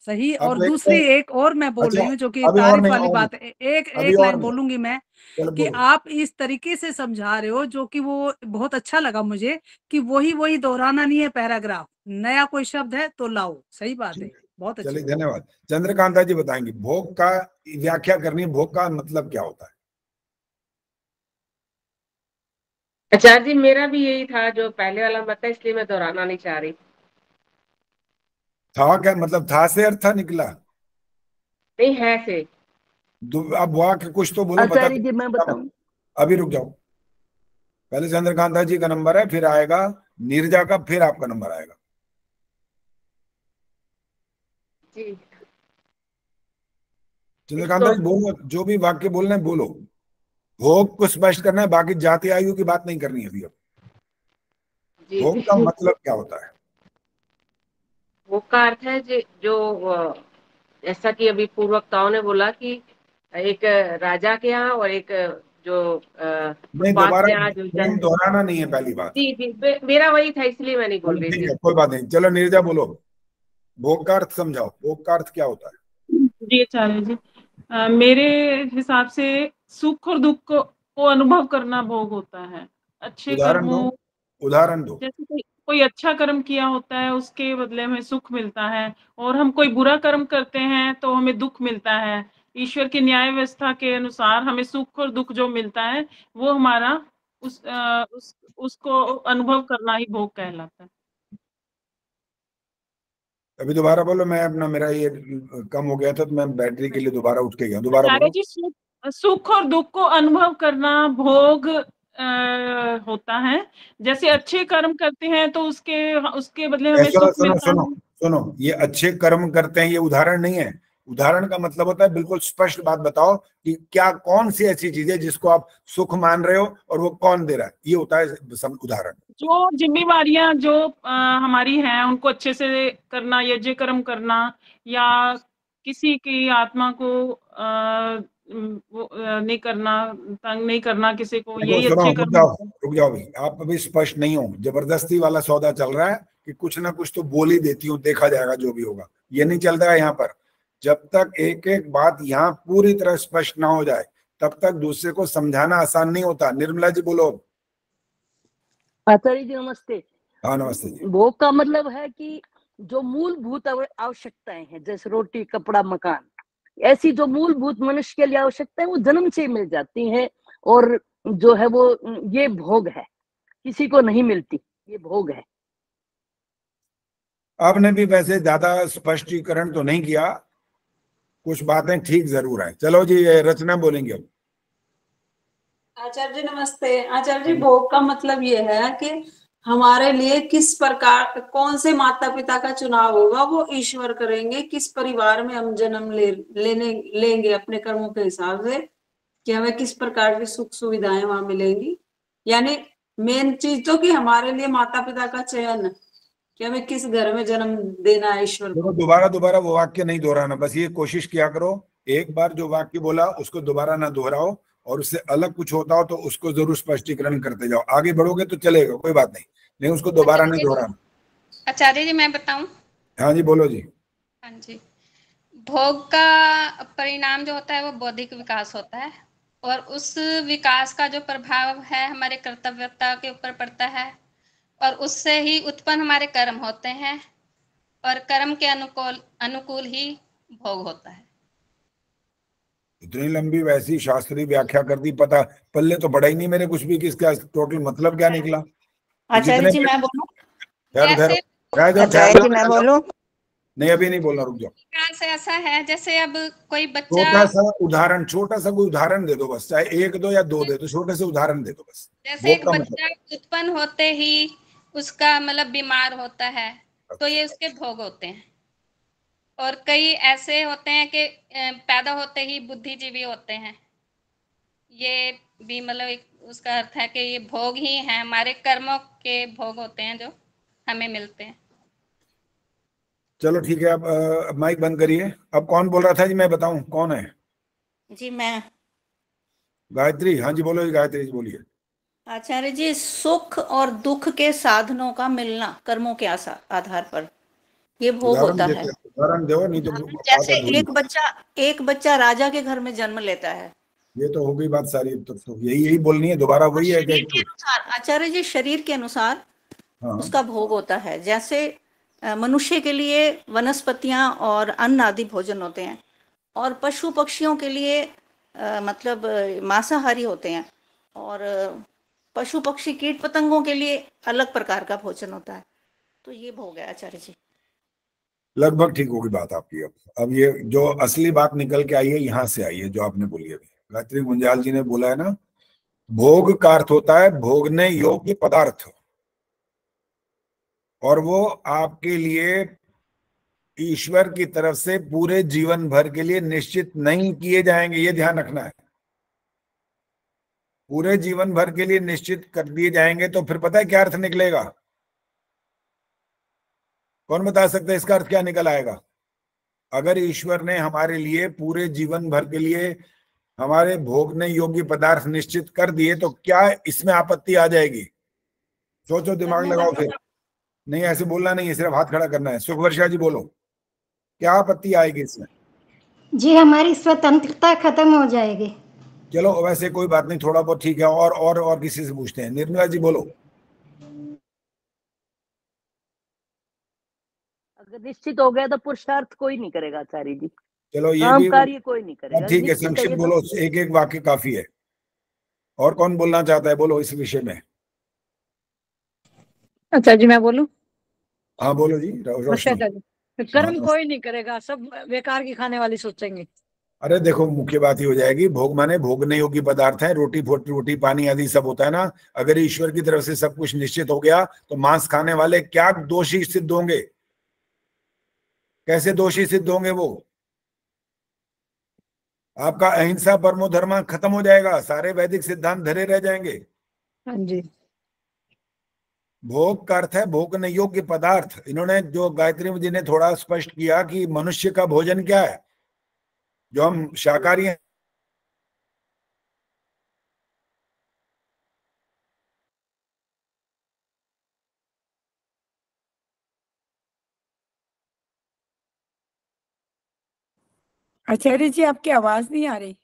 सही। और दूसरी एक और मैं बोल रही हूँ, जो कि तारीफ वाली बात है। एक लाइन बोलूंगी मैं कि आप इस तरीके से समझा रहे हो, जो कि वो बहुत अच्छा लगा मुझे, कि वही दोहराना नहीं है पैराग्राफ, नया कोई शब्द है तो लाओ। सही बात है, बहुत अच्छी चलिए धन्यवाद। चंद्रकांता जी बताएंगे भोग का व्याख्या करनी, भोग का मतलब क्या होता है। आचार्य जी मेरा भी यही था जो पहले वाला मत है, इसलिए मैं दोहराना नहीं चाह रही। था क्या मतलब, था से अर्थ निकला नहीं है से। अब वाक्य कुछ तो बोलो, आचार्य जी मैं बताऊं, अभी रुक जाओ, पहले चंद्रकांता जी का नंबर है, फिर आएगा नीरजा का, फिर आपका नंबर आएगा। जी चंद्रकांता जी बोलो, जो भी वाक्य बोलना है बोलो, भोग को स्पष्ट करना है, बाकी जाति आयु की बात नहीं करनी है अभी। अब भोग का मतलब क्या होता है। भोग का अर्थ है जो जैसा कि अभी पूर्वक्ताओं ने बोला कि एक राजा के यहाँ और एक जो नहीं, दोहराना नहीं है पहली बात। जी मेरा वही था, इसलिए मैं नहीं बोल रही थी। कोई बात नहीं, चलो नीरजा बोलो, भोग का अर्थ समझाओ, भोग का अर्थ क्या होता है। जी आचार्य जी, मेरे हिसाब से सुख और दुख को अनुभव करना भोग होता है। अच्छे कर्मों, उदाहरण दो। जैसे कोई अच्छा कर्म किया होता है उसके बदले में सुख मिलता है, और हम कोई बुरा कर्म करते हैं तो हमें दुख मिलता है। ईश्वर की न्याय व्यवस्था के अनुसार हमें सुख और दुख जो मिलता है वो हमारा उसको अनुभव करना ही भोग कहलाता है। अभी दोबारा बोलो, मैं अपना मेरा ये कम हो गया था तो मैं बैटरी के लिए दोबारा उठ के गया, दोबारा बोलो। जी सुख और दुख को अनुभव करना भोग होता है। जैसे अच्छे कर्म करते हैं तो उसके बदले हमें सुख मिलता है। सुनो, ये अच्छे कर्म करते हैं ये उदाहरण नहीं है। उदाहरण का मतलब होता है बिल्कुल स्पष्ट बात बताओ कि क्या कौन सी ऐसी चीज है जिसको आप सुख मान रहे हो और वो कौन दे रहा है, ये होता है उदाहरण। जो जिम्मेवारियां जो हमारी हैं उनको अच्छे से करना, यज्ञ कर्म करना, या किसी की आत्मा को नहीं करना, तंग नहीं करना किसी को, यही अच्छे कर्म। रुक जाओ भाई, आप अभी स्पष्ट नहीं हो, जबरदस्ती वाला सौदा चल रहा है कि कुछ ना कुछ तो बोल ही देती हूँ, देखा जाएगा जो भी होगा, ये नहीं चल रहा है यहाँ पर। जब तक एक एक बात यहाँ पूरी तरह स्पष्ट ना हो जाए तब तक दूसरे को समझाना आसान नहीं होता। निर्मला जी बोलो। आचार्य जी नमस्ते। हाँ नमस्ते जी। भोग का मतलब है कि जो मूलभूत आवश्यकताएं हैं, जैसे रोटी कपड़ा मकान, ऐसी जो मूलभूत मनुष्य के लिए आवश्यकताएं वो जन्म से मिल जाती हैं, और जो है वो ये भोग है, किसी को नहीं मिलती, ये भोग है। आपने भी वैसे ज्यादा स्पष्टीकरण तो नहीं किया, कुछ बातें ठीक जरूर है। चलो जी रचना बोलेंगे अब। आचार्य जी नमस्ते। आचार्य जी भोग का मतलब ये है कि हमारे लिए किस प्रकार, कौन से माता पिता का चुनाव होगा वो ईश्वर करेंगे, किस परिवार में हम जन्म लेंगे अपने कर्मों के हिसाब से, कि हमें किस प्रकार की सुख सुविधाएं वहां मिलेंगी। यानी मेन चीज तो कि हमारे लिए माता पिता का चयन, कि हमें किस घर में जन्म देना है ईश्वर को। दोबारा वो वाक्य नहीं दोहराना, बस ये कोशिश किया करो, एक बार जो वाक्य बोला उसको दोबारा ना दोहराओ, और उससे अलग कुछ होता हो तो उसको जरूर स्पष्टीकरण करते जाओ। आगे बढ़ोगे तो चलेगा, कोई बात नहीं, लेकिन उसको दोबारा नहीं दोहराना। आचार्य जी मैं बताऊं? हाँ जी बोलो जी। हाँ जी, भोग का परिणाम जो होता है वो बौद्धिक विकास होता है, और उस विकास का जो प्रभाव है हमारे कर्तव्यता के ऊपर पड़ता है, और उससे ही उत्पन्न हमारे कर्म होते हैं, और कर्म के अनुकूल ही भोग होता है। इतनी लंबी वैसी शास्त्रीय व्याख्या कर दी, पता पल्ले तो पड़ा ही नहीं मेरे कुछ भी कि इसका टोटल मतलब क्या निकला। आचार्य जी मैं बोलूं? आचार्य जी मैं बोलूं? नहीं अभी नहीं बोलना, रुक जाओ। से ऐसा है जैसे अब कोई बच्चा, छोटा सा उदाहरण, छोटा सा कोई उदाहरण दे दो बस, चाहे एक दो या दो दे दो, छोटे से उदाहरण दे दो बस। जैसे एक बच्चा उत्पन्न होते ही उसका मतलब बीमार होता है तो ये उसके भोग होते हैं, और कई ऐसे होते हैं कि पैदा होते ही बुद्धिजीवी होते हैं, ये भी मतलब एक उसका अर्थ है कि ये भोग ही हैं, हमारे कर्मों के भोग होते हैं जो हमें मिलते हैं। चलो ठीक है, अब माइक बंद करिए। अब कौन बोल रहा था जी, मैं बताऊं कौन है? जी मैं। गायत्री। हाँ जी बोलो जी, गायत्री जी बोलिए। आचार्य जी सुख और दुख के साधनों का मिलना कर्मों के आधार पर ये भोग होता है। उदाहरण दो, नहीं तो जैसे एक बच्चा राजा के घर में जन्म लेता है। ये तो हो गई बात सारी, तो यही बोलनी है, दोबारा वही है। आचार्य जी शरीर के अनुसार उसका भोग होता है। जैसे मनुष्य के लिए वनस्पतियां और अन्न आदि भोजन होते हैं, और पशु पक्षियों के लिए मतलब मांसाहारी होते हैं, और पशु पक्षी कीट पतंगों के लिए अलग प्रकार का भोजन होता है। तो ये भोग है आचार्य जी। लगभग ठीक होगी बात आपकी। अब ये जो असली बात निकल के आई है यहाँ से आई है, जो आपने बोली है गायत्री गुंजाल जी ने बोला है ना, भोग का अर्थ होता है भोगने योग्य पदार्थ, और वो आपके लिए ईश्वर की तरफ से पूरे जीवन भर के लिए निश्चित नहीं किए जाएंगे, ये ध्यान रखना है। पूरे जीवन भर के लिए निश्चित कर दिए जाएंगे तो फिर पता है क्या अर्थ निकलेगा? कौन बता सकता है इसका अर्थ क्या निकल आएगा? अगर ईश्वर ने हमारे लिए पूरे जीवन भर के लिए हमारे भोगने योग्य पदार्थ निश्चित कर दिए तो क्या इसमें आपत्ति आ जाएगी? सोचो, दिमाग लगाओ। फिर नहीं, ऐसे बोलना नहीं है, सिर्फ हाथ खड़ा करना है। सुखवर्षा जी बोलो, क्या आपत्ति आएगी इसमें? जी हमारी स्वतंत्रता खत्म हो जाएगी। चलो वैसे कोई बात नहीं, थोड़ा बहुत ठीक है। और किसी से पूछते हैं। निर्मला जी बोलो। अगर निश्चित हो गया तो पुरुषार्थ कोई नहीं करेगा आचार्य जी। चलो ये भी कार्य कोई नहीं करेगा। ठीक है, संक्षिप्त बोलो, एक एक वाक्य काफी है। और कौन बोलना चाहता है? बोलो इस विषय में। अच्छा जी, मैं बोलूं? हाँ बोलो जी। कर्म कोई नहीं करेगा, सब बेकार की खाने वाली सोचेंगे। अरे देखो, मुख्य बात ही हो जाएगी, भोग माने भोगने योग्य पदार्थ है, रोटी पानी आदि सब होता है ना। अगर ईश्वर की तरफ से सब कुछ निश्चित हो गया तो मांस खाने वाले क्या दोषी सिद्ध होंगे? कैसे दोषी सिद्ध होंगे वो? आपका अहिंसा परमो धर्म खत्म हो जाएगा, सारे वैदिक सिद्धांत धरे रह जाएंगे। हाँ जी। भोग का अर्थ है भोगने योग्य पदार्थ। इन्होंने जो गायत्री जी ने थोड़ा स्पष्ट किया कि मनुष्य का भोजन क्या है, जो हम शाकाहारी हैं। आचार्य जी आपकी आवाज नहीं आ रही।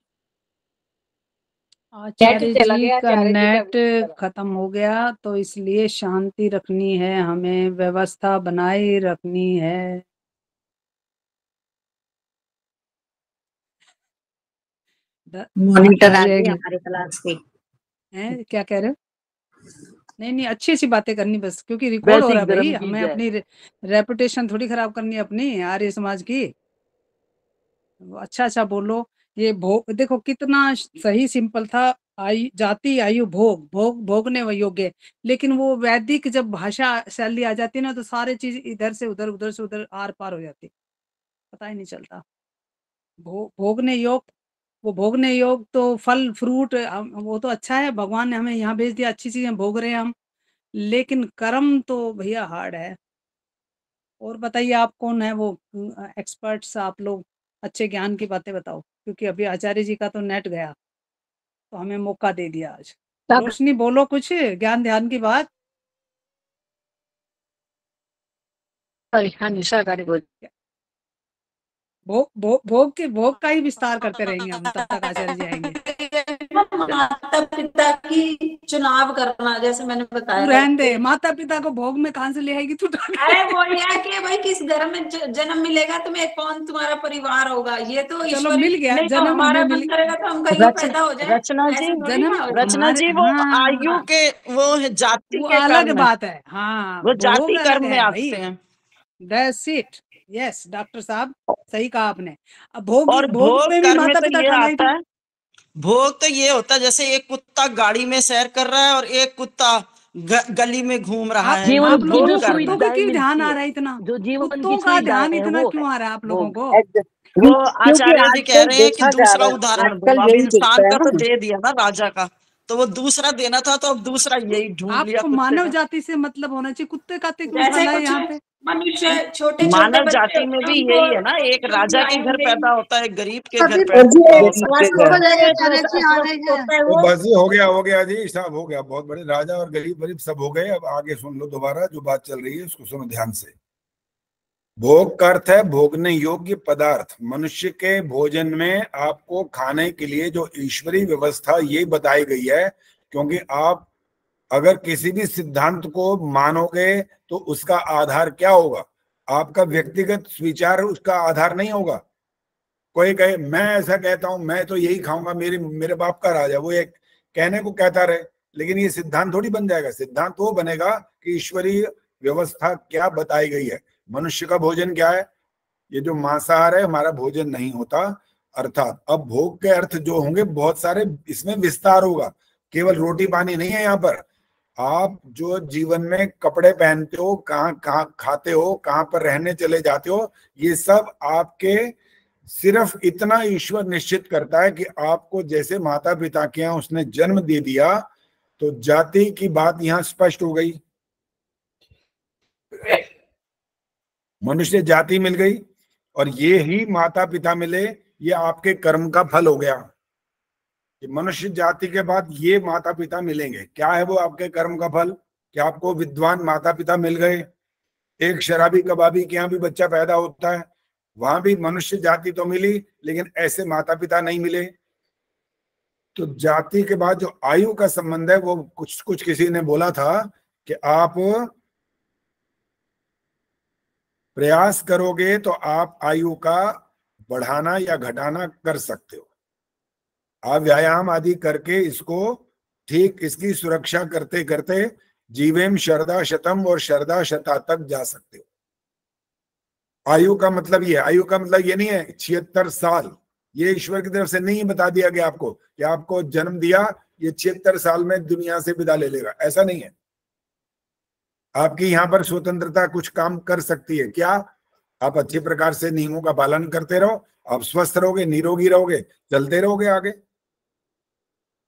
आचार्य जी का नेट खत्म हो गया, तो इसलिए शांति रखनी है, हमें व्यवस्था बनाए रखनी है। मॉनिटर आ गई हमारे क्लास की। हैं क्या कह रहे हो? नहीं, अच्छी सी बातें करनी बस, क्योंकि रिकॉर्ड हो रहा है भाई, हमें अपनी रेपुटेशन थोड़ी खराब करनी है अपनी आर्य समाज की। अच्छा बोलो। ये भोग देखो कितना सही सिंपल था। जाति आयु भोगने योग्य, लेकिन वो वैदिक जब भाषा शैली आ जाती है ना, तो सारे चीज इधर से उधर आर पार हो जाती, पता ही नहीं चलता। भोगने योग, वो भोगने योग तो फल फ्रूट वो तो अच्छा है, भगवान ने हमें यहाँ भेज दिया, अच्छी चीजें भोग रहे हैं हम, लेकिन कर्म तो भैया हार्ड है। और बताइए आप कौन है वो एक्सपर्ट्स, आप लोग अच्छे ज्ञान की बातें बताओ, क्योंकि अभी आचार्य जी का तो नेट गया, तो हमें मौका दे दिया आज। रोशनी बोलो कुछ ज्ञान ध्यान की बात। भोग का ही विस्तार करते रहेंगे हम तब तक आचार्य जी आएंगे। माता पिता की चुनाव करना, जैसे मैंने बताया। रहने दे, माता पिता को भोग में कहां से ले आएगी तू? अरे वो है कि भाई किस घर में जन्म मिलेगा तुम्हें, कौन तुम्हारा परिवार होगा, ये तो चलो मिल गया जन्म, हमारा मन करेगा तो हम कहीं पैदा हो जाए। रचना जी वो आयु के वो है, जाति वो के अलग बात है। हाँ, वो जाति कर्म में आते हैं। That's it. Yes, डॉक्टर साहब सही कहा आपने। अब भोग में भी कर्म माता तो पिता ये खाना आता है। भोग तो ये होता है जैसे एक कुत्ता गाड़ी में सैर कर रहा है और एक कुत्ता गली में घूम रहा है। आप लोगों को कुत्तों का क्यों ध्यान आ रहा है इतना? कुत्तों का ध्यान इतना क्यों आ रहा है आप लोगों को? वो आचार्य जी कह रहे हैं कि दूसरा उदाहरण दो। अब इंसान का तो दे दिया ना राजा का, तो वो दूसरा देना था, तो अब दूसरा यही ढूंढ लिया। आपको मानव जाति से मतलब होना चाहिए, कुत्ते का यहाँ पे मनुष्य छोटे मानव जाति में भी यही है ना, एक राजा के घर पैदा होता है, गरीब के घर पैदा तो बस हो गया जी, सब हो गया। बहुत बड़े राजा और गरीब सब हो गए। अब आगे सुन लो दोबारा जो बात चल रही है, उसको सुनो ध्यान से। भोग का अर्थ है भोगने योग्य पदार्थ। मनुष्य के भोजन में आपको खाने के लिए जो ईश्वरीय व्यवस्था ये बताई गई है, क्योंकि आप अगर किसी भी सिद्धांत को मानोगे तो उसका आधार क्या होगा? आपका व्यक्तिगत विचार उसका आधार नहीं होगा। कोई कहे मैं ऐसा कहता हूं, मैं तो यही खाऊंगा, मेरे बाप का राजा, वो एक कहने को कहता रहे, लेकिन ये सिद्धांत थोड़ी बन जाएगा। सिद्धांत वो बनेगा कि ईश्वरीय व्यवस्था क्या बताई गई है। मनुष्य का भोजन क्या है? ये जो मांसाहार है हमारा भोजन नहीं होता। अर्थात अब भोग के अर्थ जो होंगे बहुत सारे, इसमें विस्तार होगा, केवल रोटी पानी नहीं है। यहाँ पर आप जो जीवन में कपड़े पहनते हो, कहाँ कहाँ खाते हो, कहाँ पर रहने चले जाते हो, ये सब आपके सिर्फ इतना ईश्वर निश्चित करता है कि आपको जैसे माता पिता के यहाँ उसने जन्म दे दिया, तो जाति की बात यहाँ स्पष्ट हो गई। मनुष्य जाति मिल गई और ये ही माता पिता मिले, ये आपके कर्म का फल हो गया। कि मनुष्य जाति के बाद ये माता पिता मिलेंगे। क्या है वो आपके कर्म का फल? कि आपको विद्वान माता पिता मिल गए। एक शराबी कबाबी के यहाँ भी बच्चा पैदा होता है, वहां भी मनुष्य जाति तो मिली, लेकिन ऐसे माता पिता नहीं मिले। तो जाति के बाद जो आयु का संबंध है, वो कुछ किसी ने बोला था कि आप प्रयास करोगे तो आप आयु का बढ़ाना या घटाना कर सकते हो। आप व्यायाम आदि करके इसको ठीक, इसकी सुरक्षा करते करते जीवेम शरदा शतम और शरदा शता तक जा सकते हो। आयु का मतलब ये, आयु का मतलब ये नहीं है 76 साल, ये ईश्वर की तरफ से नहीं बता दिया गया आपको कि आपको जन्म दिया, ये 76 साल में दुनिया से विदा ले लेगा, ऐसा नहीं है। आपकी यहाँ पर स्वतंत्रता कुछ काम कर सकती है। क्या? आप अच्छे प्रकार से नियमों का पालन करते रहो, आप स्वस्थ रहोगे, निरोगी रहोगे, चलते रहोगे आगे।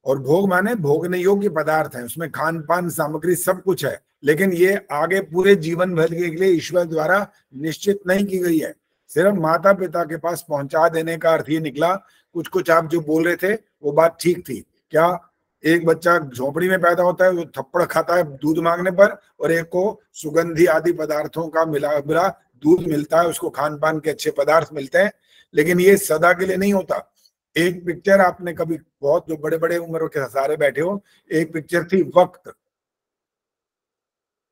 और भोग माने भोगने योग्य पदार्थ है, उसमें खान पान सामग्री सब कुछ है, लेकिन ये आगे पूरे जीवन भर के लिए ईश्वर द्वारा निश्चित नहीं की गई है। सिर्फ माता पिता के पास पहुंचा देने का अर्थ ये निकला। कुछ आप जो बोल रहे थे वो बात ठीक थी। क्या? एक बच्चा झोपड़ी में पैदा होता है, वो थप्पड़ खाता है दूध मांगने पर, और एक को सुगंधी आदि पदार्थों का मिला दूध मिलता है, उसको खान पान के अच्छे पदार्थ मिलते हैं। लेकिन ये सदा के लिए नहीं होता। एक पिक्चर आपने कभी, बहुत जो बड़े बड़े उम्र के सारे बैठे हो, एक पिक्चर थी वक्त,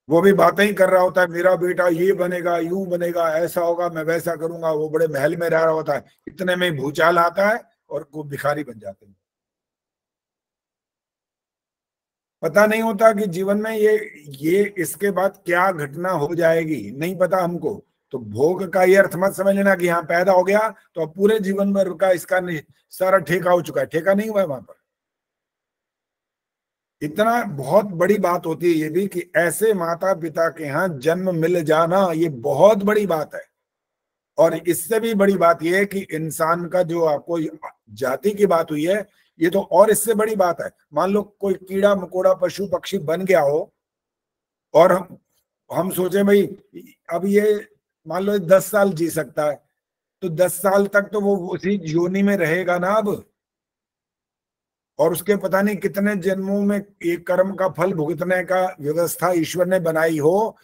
वो भी बातें ही कर रहा होता है, मेरा बेटा ये बनेगा, यूं बनेगा, ऐसा होगा, मैं वैसा करूंगा। वो बड़े महल में रह रहा होता है, इतने में भूचाल आता है और वो भिखारी बन जाते हैं। पता नहीं होता कि जीवन में ये इसके बाद क्या घटना हो जाएगी, नहीं पता हमको। तो भोग का ये अर्थ मत समझ लेना कि यहाँ पैदा हो गया तो अब पूरे जीवन भर का इसका सारा ठेका हो चुका है। ठेका नहीं हुआ है वहां पर। इतना बहुत बड़ी बात होती है ये भी कि ऐसे माता पिता के यहाँ जन्म मिल जाना, ये बहुत बड़ी बात है। और इससे भी बड़ी बात यह है कि इंसान का जो आपको जाति की बात हुई है, ये तो और इससे बड़ी बात है। मान लो कोई कीड़ा मकोड़ा पशु पक्षी बन गया हो और हम सोचे भाई अब ये मान लो 10 साल जी सकता है, तो 10 साल तक तो वो उसी योनि में रहेगा ना अब, और उसके पता नहीं कितने जन्मों में एक कर्म का फल भुगतने का व्यवस्था ईश्वर ने बनाई हो,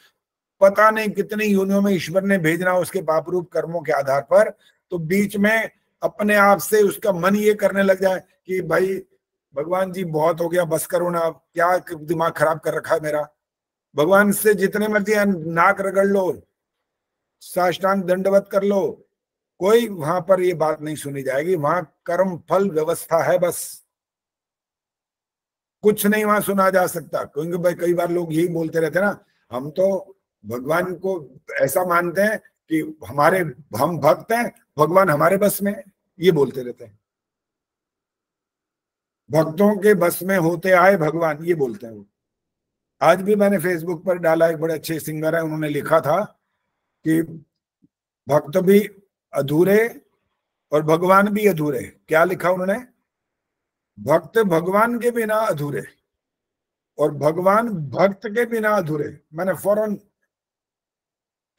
पता नहीं कितनी योनियों में ईश्वर ने भेजना उसके पाप रूप कर्मों के आधार पर। तो बीच में अपने आप से उसका मन ये करने लग जाए कि भाई भगवान जी बहुत हो गया, बस करो ना, क्या दिमाग खराब कर रखा है मेरा। भगवान से जितने मर्जी नाक रगड़ लो, साष्टांग दंडवत कर लो, कोई वहां पर ये बात नहीं सुनी जाएगी। वहां कर्म फल व्यवस्था है, बस कुछ नहीं वहां सुना जा सकता। क्योंकि भाई कई बार लोग यही बोलते रहते हैं ना, हम तो भगवान को ऐसा मानते हैं कि हम भक्त हैं, भगवान हमारे बस में, ये बोलते रहते हैं। भक्तों के बस में होते आए भगवान, ये बोलते हैं वो। आज भी मैंने फेसबुक पर डाला, एक बड़े अच्छे सिंगर है, उन्होंने लिखा था कि भक्त भी अधूरे और भगवान भी अधूरे। क्या लिखा उन्होंने? भक्त भगवान के बिना अधूरे और भगवान भक्त के बिना अधूरे। मैंने फौरन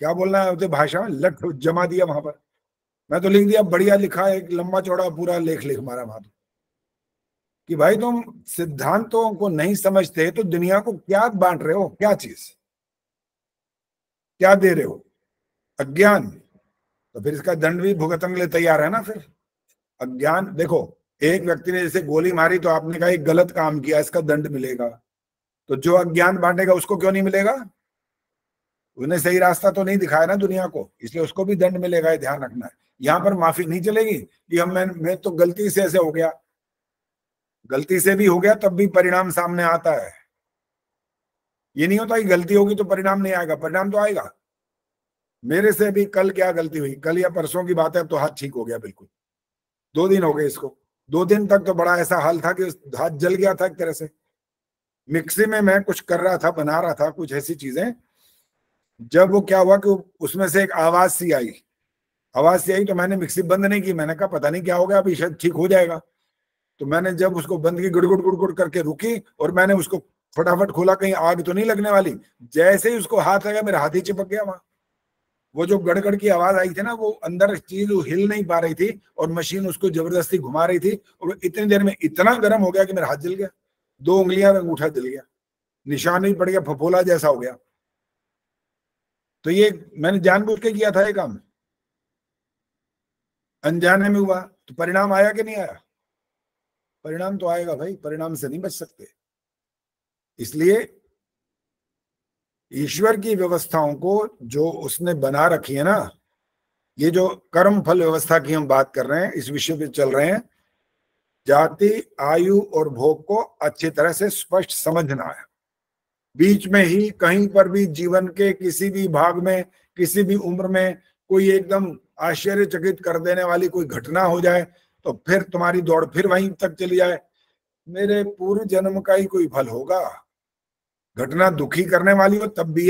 क्या बोलना है उसे भाषा में लट जमा दिया वहां पर। मैं तो लिख दिया, बढ़िया लिखा है, एक लंबा चौड़ा पूरा लेख लिख मारा वहां कि भाई तुम सिद्धांतों को नहीं समझते तो दुनिया को क्या बांट रहे हो, क्या चीज क्या दे रहे हो? अज्ञान। तो फिर इसका दंड भी भुगतने के लिए तैयार है ना। फिर अज्ञान, देखो एक व्यक्ति ने जैसे गोली मारी तो आपने कहा एक गलत काम किया, इसका दंड मिलेगा। तो जो अज्ञान बांटेगा उसको क्यों नहीं मिलेगा? उसने सही रास्ता तो नहीं दिखाया ना दुनिया को, इसलिए उसको भी दंड मिलेगा, ये ध्यान रखना है। यहाँ पर माफी नहीं चलेगी कि मैं तो गलती से ऐसे हो गया, गलती से भी हो गया तब भी परिणाम सामने आता है। ये नहीं होता कि गलती होगी तो परिणाम नहीं आएगा, परिणाम तो आएगा। मेरे से भी कल क्या गलती हुई, कल या परसों की बात है, तो हाथ ठीक हो गया बिल्कुल, 2 दिन हो गए इसको। 2 दिन तक तो बड़ा ऐसा हाल था कि हाथ जल गया था एक तरह से। मिक्सी में मैं कुछ कर रहा था, बना रहा था कुछ ऐसी चीजें, जब वो क्या हुआ कि उसमें से एक आवाज सी आई तो मैंने मिक्सी बंद नहीं की। मैंने कहा पता नहीं क्या हो गया, अभी शायद ठीक हो जाएगा। तो मैंने जब उसको बंद की, गुड़गुड़ गुड़गुड़ करके रुकी और मैंने उसको फटाफट खोला, कहीं आग तो नहीं लगने वाली। जैसे ही उसको हाथ लगा मेरा हाथ ही चिपक गया वहां। वो जो गड़गड़ की आवाज आई थी ना, वो अंदर चीज हिल नहीं पा रही थी और मशीन उसको जबरदस्ती घुमा रही थी, और इतनी देर में इतना गर्म हो गया कि मेरा हाथ जल गया, 2 उंगलियां में अंगूठा जल गया, निशान नहीं पड़ गया, फफोला जैसा हो गया। तो ये मैंने जानबूझ के किया था ये काम, अनजाने में हुआ, तो परिणाम आया कि नहीं आया? परिणाम तो आएगा भाई, परिणाम से नहीं बच सकते। इसलिए ईश्वर की व्यवस्थाओं को जो उसने बना रखी है ना, ये जो कर्म फल व्यवस्था की हम बात कर रहे हैं, इस विषय पे चल रहे हैं, जाति, आयु और भोग को अच्छी तरह से स्पष्ट समझना है। बीच में ही कहीं पर भी जीवन के किसी भी भाग में, किसी भी उम्र में कोई एकदम आश्चर्यचकित कर देने वाली कोई घटना हो जाए तो फिर तुम्हारी दौड़ फिर वहीं तक चली जाए, मेरे पूर्व जन्म का ही कोई फल होगा। घटना दुखी करने वाली हो तब भी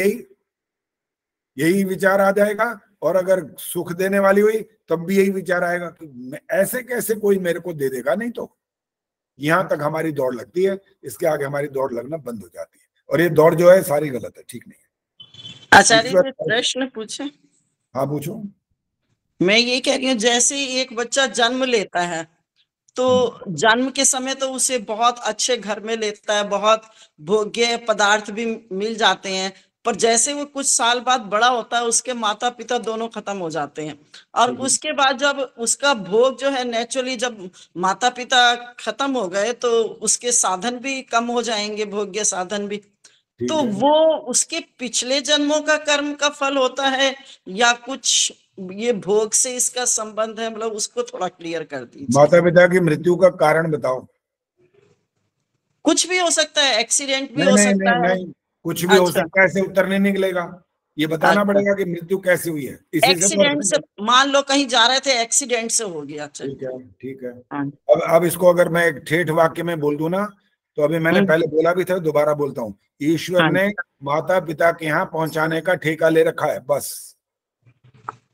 यही विचार आ जाएगा, और अगर सुख देने वाली हुई तब भी यही विचार आएगा कि ऐसे कैसे कोई मेरे को दे देगा। नहीं तो यहां तक हमारी दौड़ लगती है, इसके आगे हमारी दौड़ लगना बंद हो जाती है, और ये दौड़ जो है सारी गलत है, ठीक नहीं है। आचार्य जी प्रश्न पूछे? हाँ पूछो। मैं ये कह रही हूँ, जैसे एक बच्चा जन्म लेता है तो जन्म के समय तो उसे बहुत अच्छे घर में लेता है, बहुत भोग्य पदार्थ भी मिल जाते हैं, पर जैसे वो कुछ साल बाद बड़ा होता है उसके माता पिता दोनों खत्म हो जाते हैं, और उसके बाद जब उसका भोग जो है नेचुरली, जब माता पिता खत्म हो गए तो उसके साधन भी कम हो जाएंगे, भोग्य साधन भी। तो वो उसके पिछले जन्मों का कर्म का फल होता है या कुछ ये भोग से इसका संबंध है? मतलब उसको थोड़ा क्लियर कर दीजिए। माता पिता की मृत्यु का कारण बताओ। कुछ भी हो सकता है, एक्सीडेंट भी हो सकता है। नहीं, कुछ भी हो सकता है, ऐसे उत्तर नहीं निकलेगा, ये बताना पड़ेगा कि मृत्यु कैसे हुई है। एक्सीडेंट से, मान लो कहीं जा रहे थे, एक्सीडेंट से हो गया। ठीक है। अब इसको अगर मैं एक ठेठ वाक्य में बोल दूं ना, तो अभी मैंने पहले बोला भी था, दोबारा बोलता हूँ, ईश्वर ने माता पिता के यहाँ पहुंचाने का ठेका ले रखा है, बस।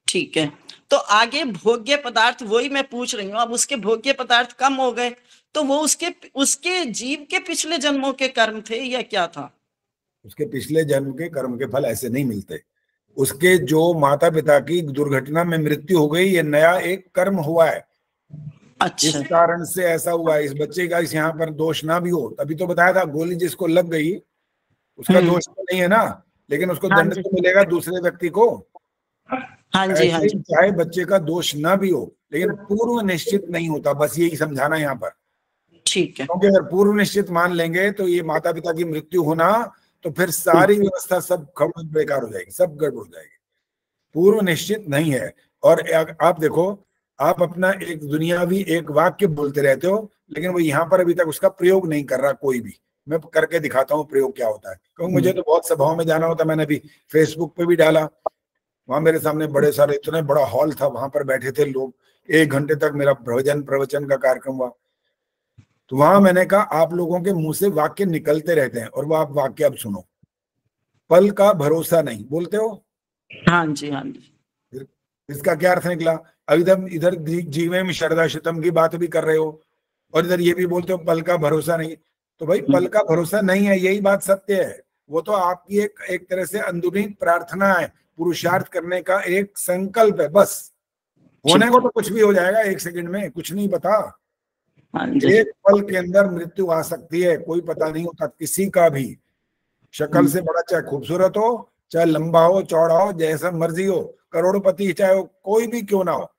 ठीक है, तो आगे भोग्य पदार्थ, वही मैं पूछ रही हूँ। अब उसके भोग्य पदार्थ कम हो गए तो वो उसके जीव के पिछले जन्मों के कर्म थे या क्या था? उसके पिछले जन्म के कर्म के फल ऐसे नहीं मिलते। उसके जो माता पिता की दुर्घटना में मृत्यु हो गई, ये नया एक कर्म हुआ है। अच्छा। इस कारण से ऐसा हुआ है। इस बच्चे का इस यहाँ पर दोष ना भी हो, तभी तो बताया था, गोली जिसको लग गई उसका दोष तो नहीं है ना, लेकिन उसको दंड तो मिलेगा दूसरे व्यक्ति को। हाँ जी, हाँ जी। चाहे बच्चे का दोष ना भी हो, लेकिन पूर्व निश्चित नहीं होता, बस यही समझाना यहाँ पर। ठीक है। क्योंकि अगर पूर्व निश्चित मान लेंगे तो ये माता पिता की मृत्यु होना, तो फिर सारी व्यवस्था सब बेकार हो जाएगी, सब गड़बड़ हो जाएगी। पूर्व निश्चित नहीं है। और आप देखो, आप अपना एक दुनियावी एक वाक्य बोलते रहते हो, लेकिन वो यहाँ पर अभी तक उसका प्रयोग नहीं कर रहा कोई भी। मैं करके दिखाता हूँ प्रयोग क्या होता है, क्योंकि मुझे तो बहुत सभाओं में जाना होता है। मैंने अभी फेसबुक पे भी डाला, वहां मेरे सामने बड़े सारे, इतने बड़ा हॉल था, वहां पर बैठे थे लोग, 1 घंटे तक मेरा प्रवचन का कार्यक्रम हुआ। तो वहां मैंने कहा, आप लोगों के मुंह से वाक्य निकलते रहते हैं, और वो आप वाक्य अब सुनो। पल का भरोसा नहीं, बोलते हो? हाँ जी, हाँ जी। इसका क्या अर्थ निकला? इधर जीवे में शरदा शतम की बात भी कर रहे हो, और इधर ये भी बोलते हो पल का भरोसा नहीं। तो भाई पल का भरोसा नहीं है, यही बात सत्य है। वो तो आपकी एक तरह से अंदरूनी प्रार्थना है, पुरुषार्थ करने का एक संकल्प है, बस। होने को तो कुछ भी हो जाएगा 1 सेकंड में, कुछ नहीं पता। एक पल के अंदर मृत्यु आ सकती है, कोई पता नहीं होता किसी का भी। शक्ल से बड़ा चाहे खूबसूरत हो, चाहे लंबा हो, चौड़ा हो, जैसा मर्जी हो, करोड़पति चाहे वो कोई भी क्यों ना हो,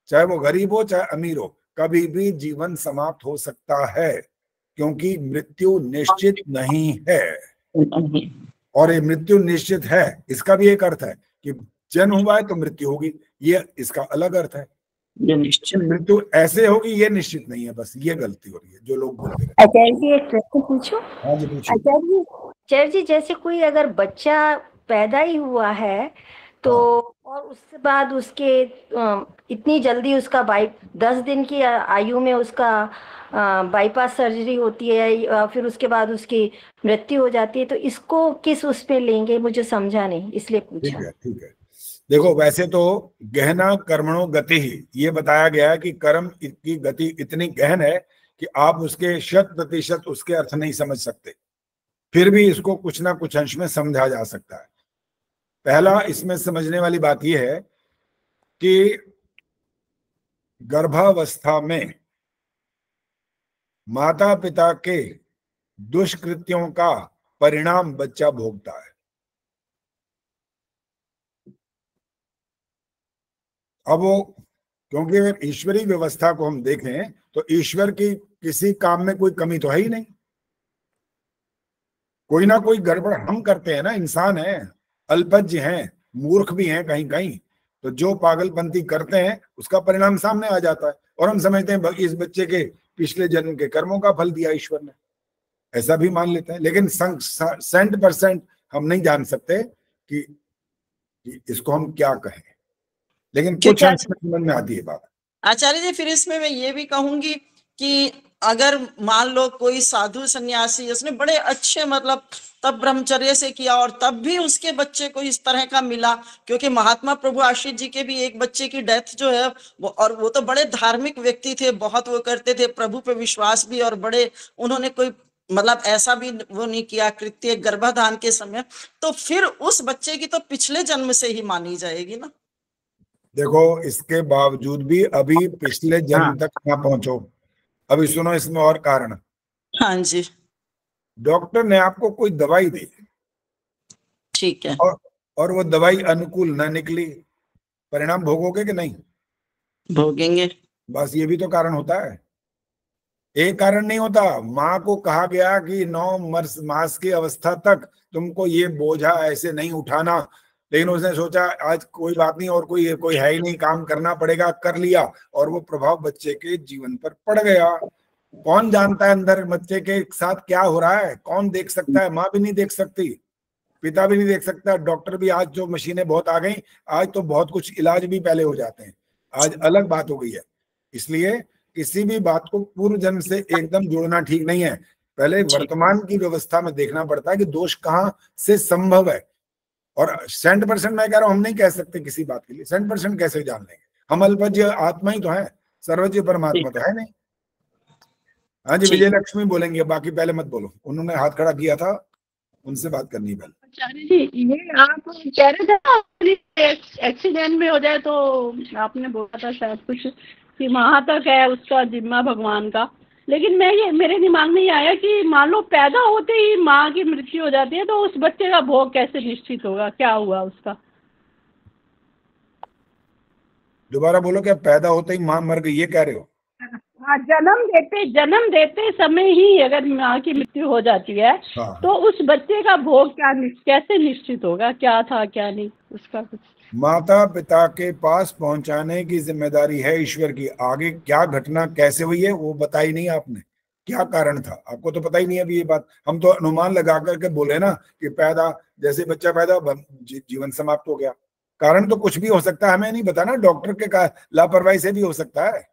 चाहे वो गरीब हो चाहे अमीर हो, कभी भी जीवन समाप्त हो सकता है, क्योंकि मृत्यु निश्चित नहीं है। और ये मृत्यु निश्चित है, इसका भी एक अर्थ है कि जन्म हुआ है तो मृत्यु होगी, ये इसका अलग अर्थ है। ये निश्चित मृत्यु ऐसे होगी ये निश्चित नहीं है, बस ये गलती हो रही है जो लोग बोलते हैं। आचार्य जी एक प्रश्न पूछो। हाँ जी पूछिए। आचार्य जी जैसे कोई अगर बच्चा पैदा ही हुआ है तो और उसके बाद उसके इतनी जल्दी उसका 10 दिन की आयु में उसका बाईपास सर्जरी होती है, फिर उसके बाद उसकी मृत्यु हो जाती है, तो इसको किस उस पे लेंगे, मुझे समझा नहीं इसलिए पूछा। ठीक है। देखो वैसे तो गहना कर्मणो गति ही ये बताया गया है कि कर्म की गति इतनी गहन है कि आप उसके 100% उसके अर्थ नहीं समझ सकते, फिर भी इसको कुछ ना कुछ अंश में समझा जा सकता है। पहला इसमें समझने वाली बात यह है कि गर्भावस्था में माता पिता के दुष्कृत्यों का परिणाम बच्चा भोगता है। अब वो क्योंकि अगर ईश्वरीय व्यवस्था को हम देखें तो ईश्वर की किसी काम में कोई कमी तो है ही नहीं, कोई ना कोई गड़बड़ हम करते हैं ना, इंसान है, अल्पज्ञ हैं, मूर्ख भी हैं कहीं कहीं, तो जो पागलपंती करते हैं उसका परिणाम सामने आ जाता है और हम समझते हैं इस बच्चे के पिछले जन्म के कर्मों का फल दिया ईश्वर ने, ऐसा भी मान लेते हैं। लेकिन 100% हम नहीं जान सकते कि इसको हम क्या कहें, लेकिन कुछ अंश में समझ में आती है बात। आचार्य जी फिर इसमें मैं ये भी कहूंगी कि अगर मान लो कोई साधु सन्यासी उसने बड़े अच्छे मतलब तब ब्रह्मचर्य से किया और तब भी उसके बच्चे को इस तरह का मिला, क्योंकि महात्मा प्रभु आशीष जी के भी एक बच्चे की डेथ जो है और वो तो बड़े धार्मिक व्यक्ति थे, बहुत वो करते थे, प्रभु पे विश्वास भी, और बड़े उन्होंने कोई मतलब ऐसा भी वो नहीं किया कृत्य गर्भाधान के समय, तो फिर उस बच्चे की तो पिछले जन्म से ही मानी जाएगी ना। देखो इसके बावजूद भी अभी पिछले जन्म तक ना पहुंचो, अभी सुनो इसमें और कारण। हाँ जी। डॉक्टर ने आपको कोई दवाई दी, ठीक है, और वो दवाई अनुकूल ना निकली, परिणाम भोगोगे कि नहीं? भोगेंगे। बस ये भी तो कारण होता है, एक कारण नहीं होता। माँ को कहा गया कि 9 मास की अवस्था तक तुमको ये बोझा ऐसे नहीं उठाना, लेकिन उसने सोचा आज कोई बात नहीं और कोई है ही नहीं, काम करना पड़ेगा, कर लिया, और वो प्रभाव बच्चे के जीवन पर पड़ गया। कौन जानता है अंदर बच्चे के साथ क्या हो रहा है, कौन देख सकता है? माँ भी नहीं देख सकती, पिता भी नहीं देख सकता, डॉक्टर भी, आज जो मशीनें बहुत आ गई, आज तो बहुत कुछ इलाज भी पहले हो जाते हैं, आज अलग बात हो गई है। इसलिए किसी भी बात को पूर्व जन्म से एकदम जोड़ना ठीक नहीं है, पहले वर्तमान की व्यवस्था में देखना पड़ता है कि दोष कहाँ से संभव है। और 100% मैं कह रहा हूं, हम नहीं कह सकते किसी बात के लिए 100% कैसे जान लेंगे, हम अल्पज्ञ आत्मा ही तो है, सर्वज्ञ परमात्मा तो है नहीं। हाँ जी विजय लक्ष्मी बोलेंगे, बाकी पहले मत बोलो, उन्होंने हाथ खड़ा किया था, उनसे बात करनी पहले। आचार्य जी ये आप कह रहे थे ना एक्सीडेंट में हो जाए तो आपने बोला था शायद कुछ कि वहां तक है उसका जिम्मा भगवान का, लेकिन ये मेरे दिमाग में ये आया कि मान लो पैदा होते ही माँ की मृत्यु हो जाती है तो उस बच्चे का भोग कैसे निश्चित होगा, क्या हुआ उसका? दोबारा बोलो, क्या पैदा होते ही माँ मर गई ये कह रहे हो? हाँ, जन्म देते समय ही अगर माँ की मृत्यु हो जाती है तो उस बच्चे का भोग कैसे निश्चित होगा, क्या था क्या नहीं उसका कुछ? माता पिता के पास पहुंचाने की जिम्मेदारी है ईश्वर की, आगे क्या घटना कैसे हुई है वो बताई नहीं आपने, क्या कारण था आपको तो पता ही नहीं अभी ये बात, हम तो अनुमान लगा करके बोले ना कि पैदा जैसे बच्चा पैदा जीवन समाप्त हो गया, कारण तो कुछ भी हो सकता है, हमें नहीं बताना, डॉक्टर के लापरवाही से भी हो सकता है,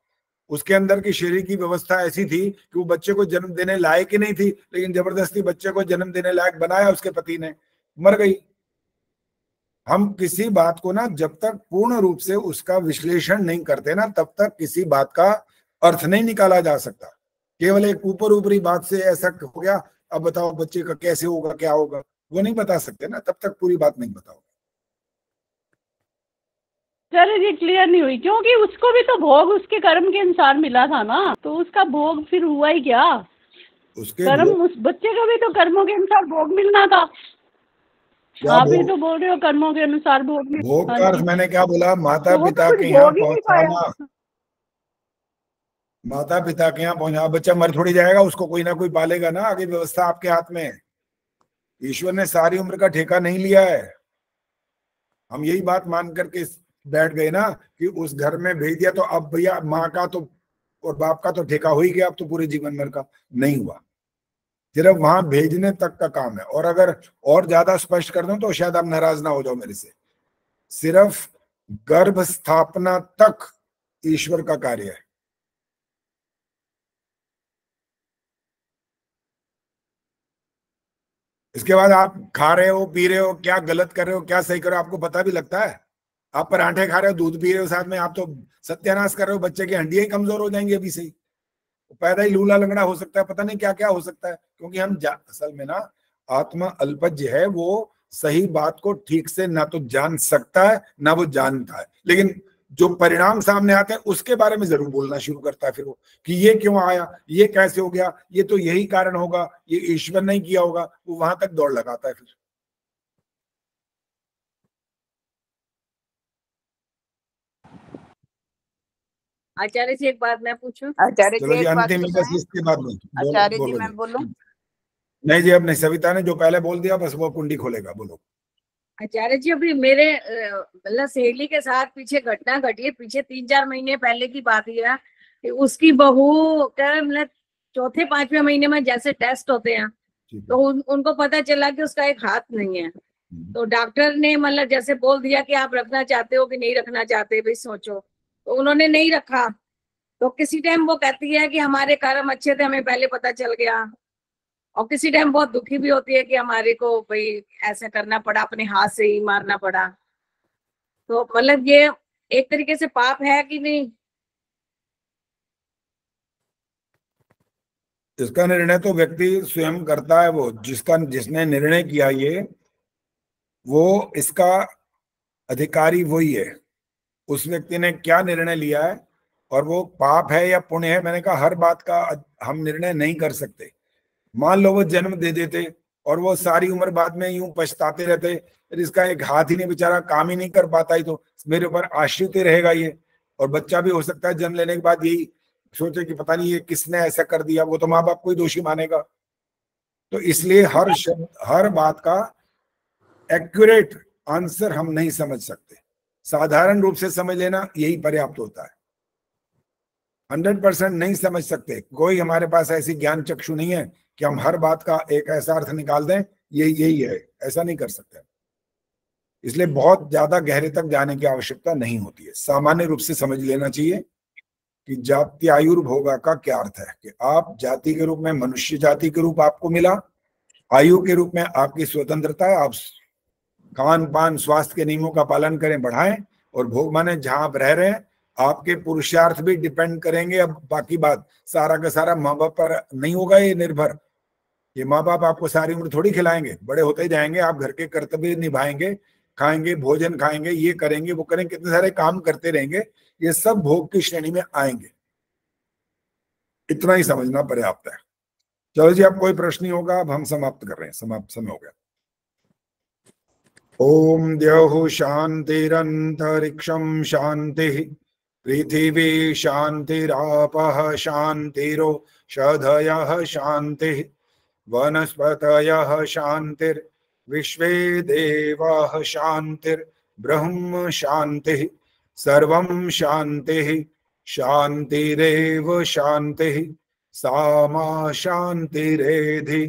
उसके अंदर की शरीर की व्यवस्था ऐसी थी कि वो बच्चे को जन्म देने लायक ही नहीं थी, लेकिन जबरदस्ती बच्चे को जन्म देने लायक बनाया उसके पति ने, मर गई। हम किसी बात को ना जब तक पूर्ण रूप से उसका विश्लेषण नहीं करते ना तब तक किसी बात का अर्थ नहीं निकाला जा सकता, केवल एक ऊपरी बात से ऐसा हो गया अब बताओ बच्चे का कैसे होगा क्या होगा वो नहीं बता सकते ना, तब तक पूरी बात नहीं बताओ। सर ये क्लियर नहीं हुई क्योंकि उसको भी तो भोग उसके कर्म के अनुसार मिला था ना, तो उसका भोग फिर हुआ ही क्या? उसके कर्म उस बच्चे का भी तो कर्मों के अनुसार भोग मिलना था। आप भी तो बोल रहे हो कर्मों के अनुसार भोग मिलना। भोग का अर्थ मैंने क्या बोला? माता पिता के यहाँ पहुंचाना, माता पिता के यहाँ पहुंचा, बच्चा मर थोड़ी जाएगा, उसको कोई ना कोई पालेगा ना, आगे व्यवस्था आपके हाथ में है। ईश्वर ने सारी उम्र का ठेका नहीं लिया है। हम यही बात मान करके बैठ गए ना कि उस घर में भेज दिया तो अब भैया माँ का तो और बाप का तो ठेका हो ही गया, अब तो पूरे जीवन भर का नहीं हुआ। सिर्फ वहां भेजने तक का काम है। और अगर और ज्यादा स्पष्ट कर दूं तो शायद आप नाराज ना हो जाओ मेरे से, सिर्फ गर्भ स्थापना तक ईश्वर का कार्य है। इसके बाद आप खा रहे हो, पी रहे हो, क्या गलत कर रहे हो, क्या सही कर रहे हो, आपको पता भी लगता है। आप पराठे खा रहे हो, दूध पी रहे हो साथ में, आप तो सत्यानाश कर रहे हो। बच्चे की हड्डियां ही कमजोर हो जाएंगी अभी से ही, पैदा ही लूला लंगड़ा हो सकता है, पता नहीं क्या क्या हो सकता है। क्योंकि हम असल में ना आत्मा अल्पज्य है, वो सही बात को ठीक से ना तो जान सकता है ना वो जानता है, लेकिन जो परिणाम सामने आते हैं उसके बारे में जरूर बोलना शुरू करता है फिर वो, कि ये क्यों आया, ये कैसे हो गया, ये तो यही कारण होगा, ये ईश्वर नहीं किया होगा, वो वहां तक दौड़ लगाता है फिर। आचार्य जी एक बात मैं पूछूं? आचार्य जी अंतिम इसके बाद में आचार्य जी मैं बोलूं? नहीं जी, अब नहीं, सविता ने जो पहले बोल दिया बस वो कुंडी खोलेगा, बोलो। आचार्य जी अभी मेरे मतलब सहेली के साथ पीछे घटना घटी है, पीछे 3-4 महीने पहले की बात है कि उसकी बहू का मतलब 4-5वें महीने में जैसे टेस्ट होते हैं तो उनको पता चला कि उसका एक हाथ नहीं है। तो डॉक्टर ने मतलब जैसे बोल दिया कि आप रखना चाहते हो कि नहीं रखना चाहते, भाई सोचो। तो उन्होंने नहीं रखा। तो किसी टाइम वो कहती है कि हमारे कर्म अच्छे थे, हमें पहले पता चल गया, और किसी टाइम बहुत दुखी भी होती है कि हमारे को भाई ऐसे करना पड़ा, अपने हाथ से ही मारना पड़ा। तो मतलब ये एक तरीके से पाप है कि नहीं? इसका निर्णय तो व्यक्ति स्वयं करता है। वो जिसने निर्णय किया ये, वो इसका अधिकारी वही है। उस व्यक्ति ने क्या निर्णय लिया है और वो पाप है या पुण्य है, मैंने कहा हर बात का हम निर्णय नहीं कर सकते। मान लो वो जन्म दे देते और वो सारी उम्र बाद में यूं पछताते रहते, फिर इसका एक हाथ ही नहीं, बेचारा काम ही नहीं कर पाता, ही तो मेरे ऊपर आश्रित ही रहेगा ये। और बच्चा भी हो सकता है जन्म लेने के बाद यही सोचे कि पता नहीं ये किसने ऐसा कर दिया, वो तो माँ बाप को ही दोषी मानेगा। तो इसलिए हर शब्द, हर बात का एक्यूरेट आंसर हम नहीं समझ सकते। साधारण रूप से समझ लेना यही पर्याप्त होता है। 100% नहीं समझ सकते। कोई हमारे पास ऐसी ज्ञान चक्षु नहीं है कि हम हर बात का एक ऐसा अर्थ निकाल दें यही है, ऐसा नहीं कर सकते। इसलिए बहुत ज्यादा गहरे तक जाने की आवश्यकता नहीं होती है। सामान्य रूप से समझ लेना चाहिए कि जाति आयुर्भोगा का क्या अर्थ है, कि आप जाति के रूप में मनुष्य जाति के रूप आपको मिला, आयु के रूप में आपकी स्वतंत्रता है, आप खान पान स्वास्थ्य के नियमों का पालन करें, बढ़ाएं, और भोग माने जहां आप रह रहे हैं आपके पुरुषार्थ भी डिपेंड करेंगे। अब बाकी बात सारा का सारा माँ बाप पर नहीं होगा ये निर्भर। ये माँ बाप आपको सारी उम्र थोड़ी खिलाएंगे, बड़े होते जाएंगे, आप घर के कर्तव्य निभाएंगे, खाएंगे, भोजन खाएंगे, ये करेंगे वो करेंगे, कितने सारे काम करते रहेंगे, ये सब भोग की श्रेणी में आएंगे। इतना ही समझना पर्याप्त है। चलो जी, अब कोई प्रश्न नहीं होगा, अब हम समाप्त कर रहे हैं, समाप्त समय हो गया। ओम द्यौः शान्तिरन्तरिक्षं शान्तिः, पृथिवी शान्तिरापः शान्तिरोषधयः शान्तिः, वनस्पतयः शान्तिर्विश्वे देवाः शान्तिर्ब्रह्म शान्तिः, सर्वं शान्तिः शान्तिरेव शान्तिः, सा मा शान्तिरेधि।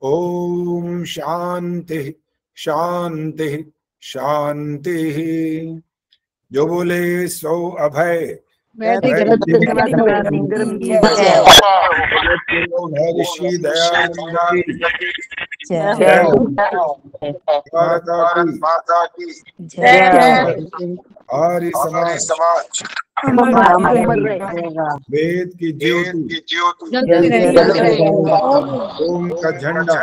ओम शान्तिः शांति शांति। जो बोले सो अभय महर्षि दयानंद माता की आर्य समाज वेद की ज्योति ओम का झंडा।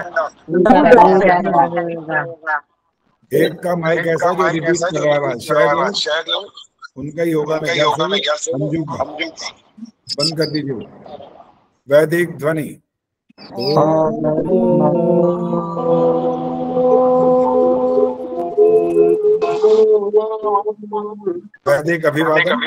एक का माइक ऐसा जो रिपीट कर रहा है, शायद उनका ही होगा, मैं क्या समझू का बंद कर दीजिए वैदिक ध्वनि। वैदिक अभिवादन।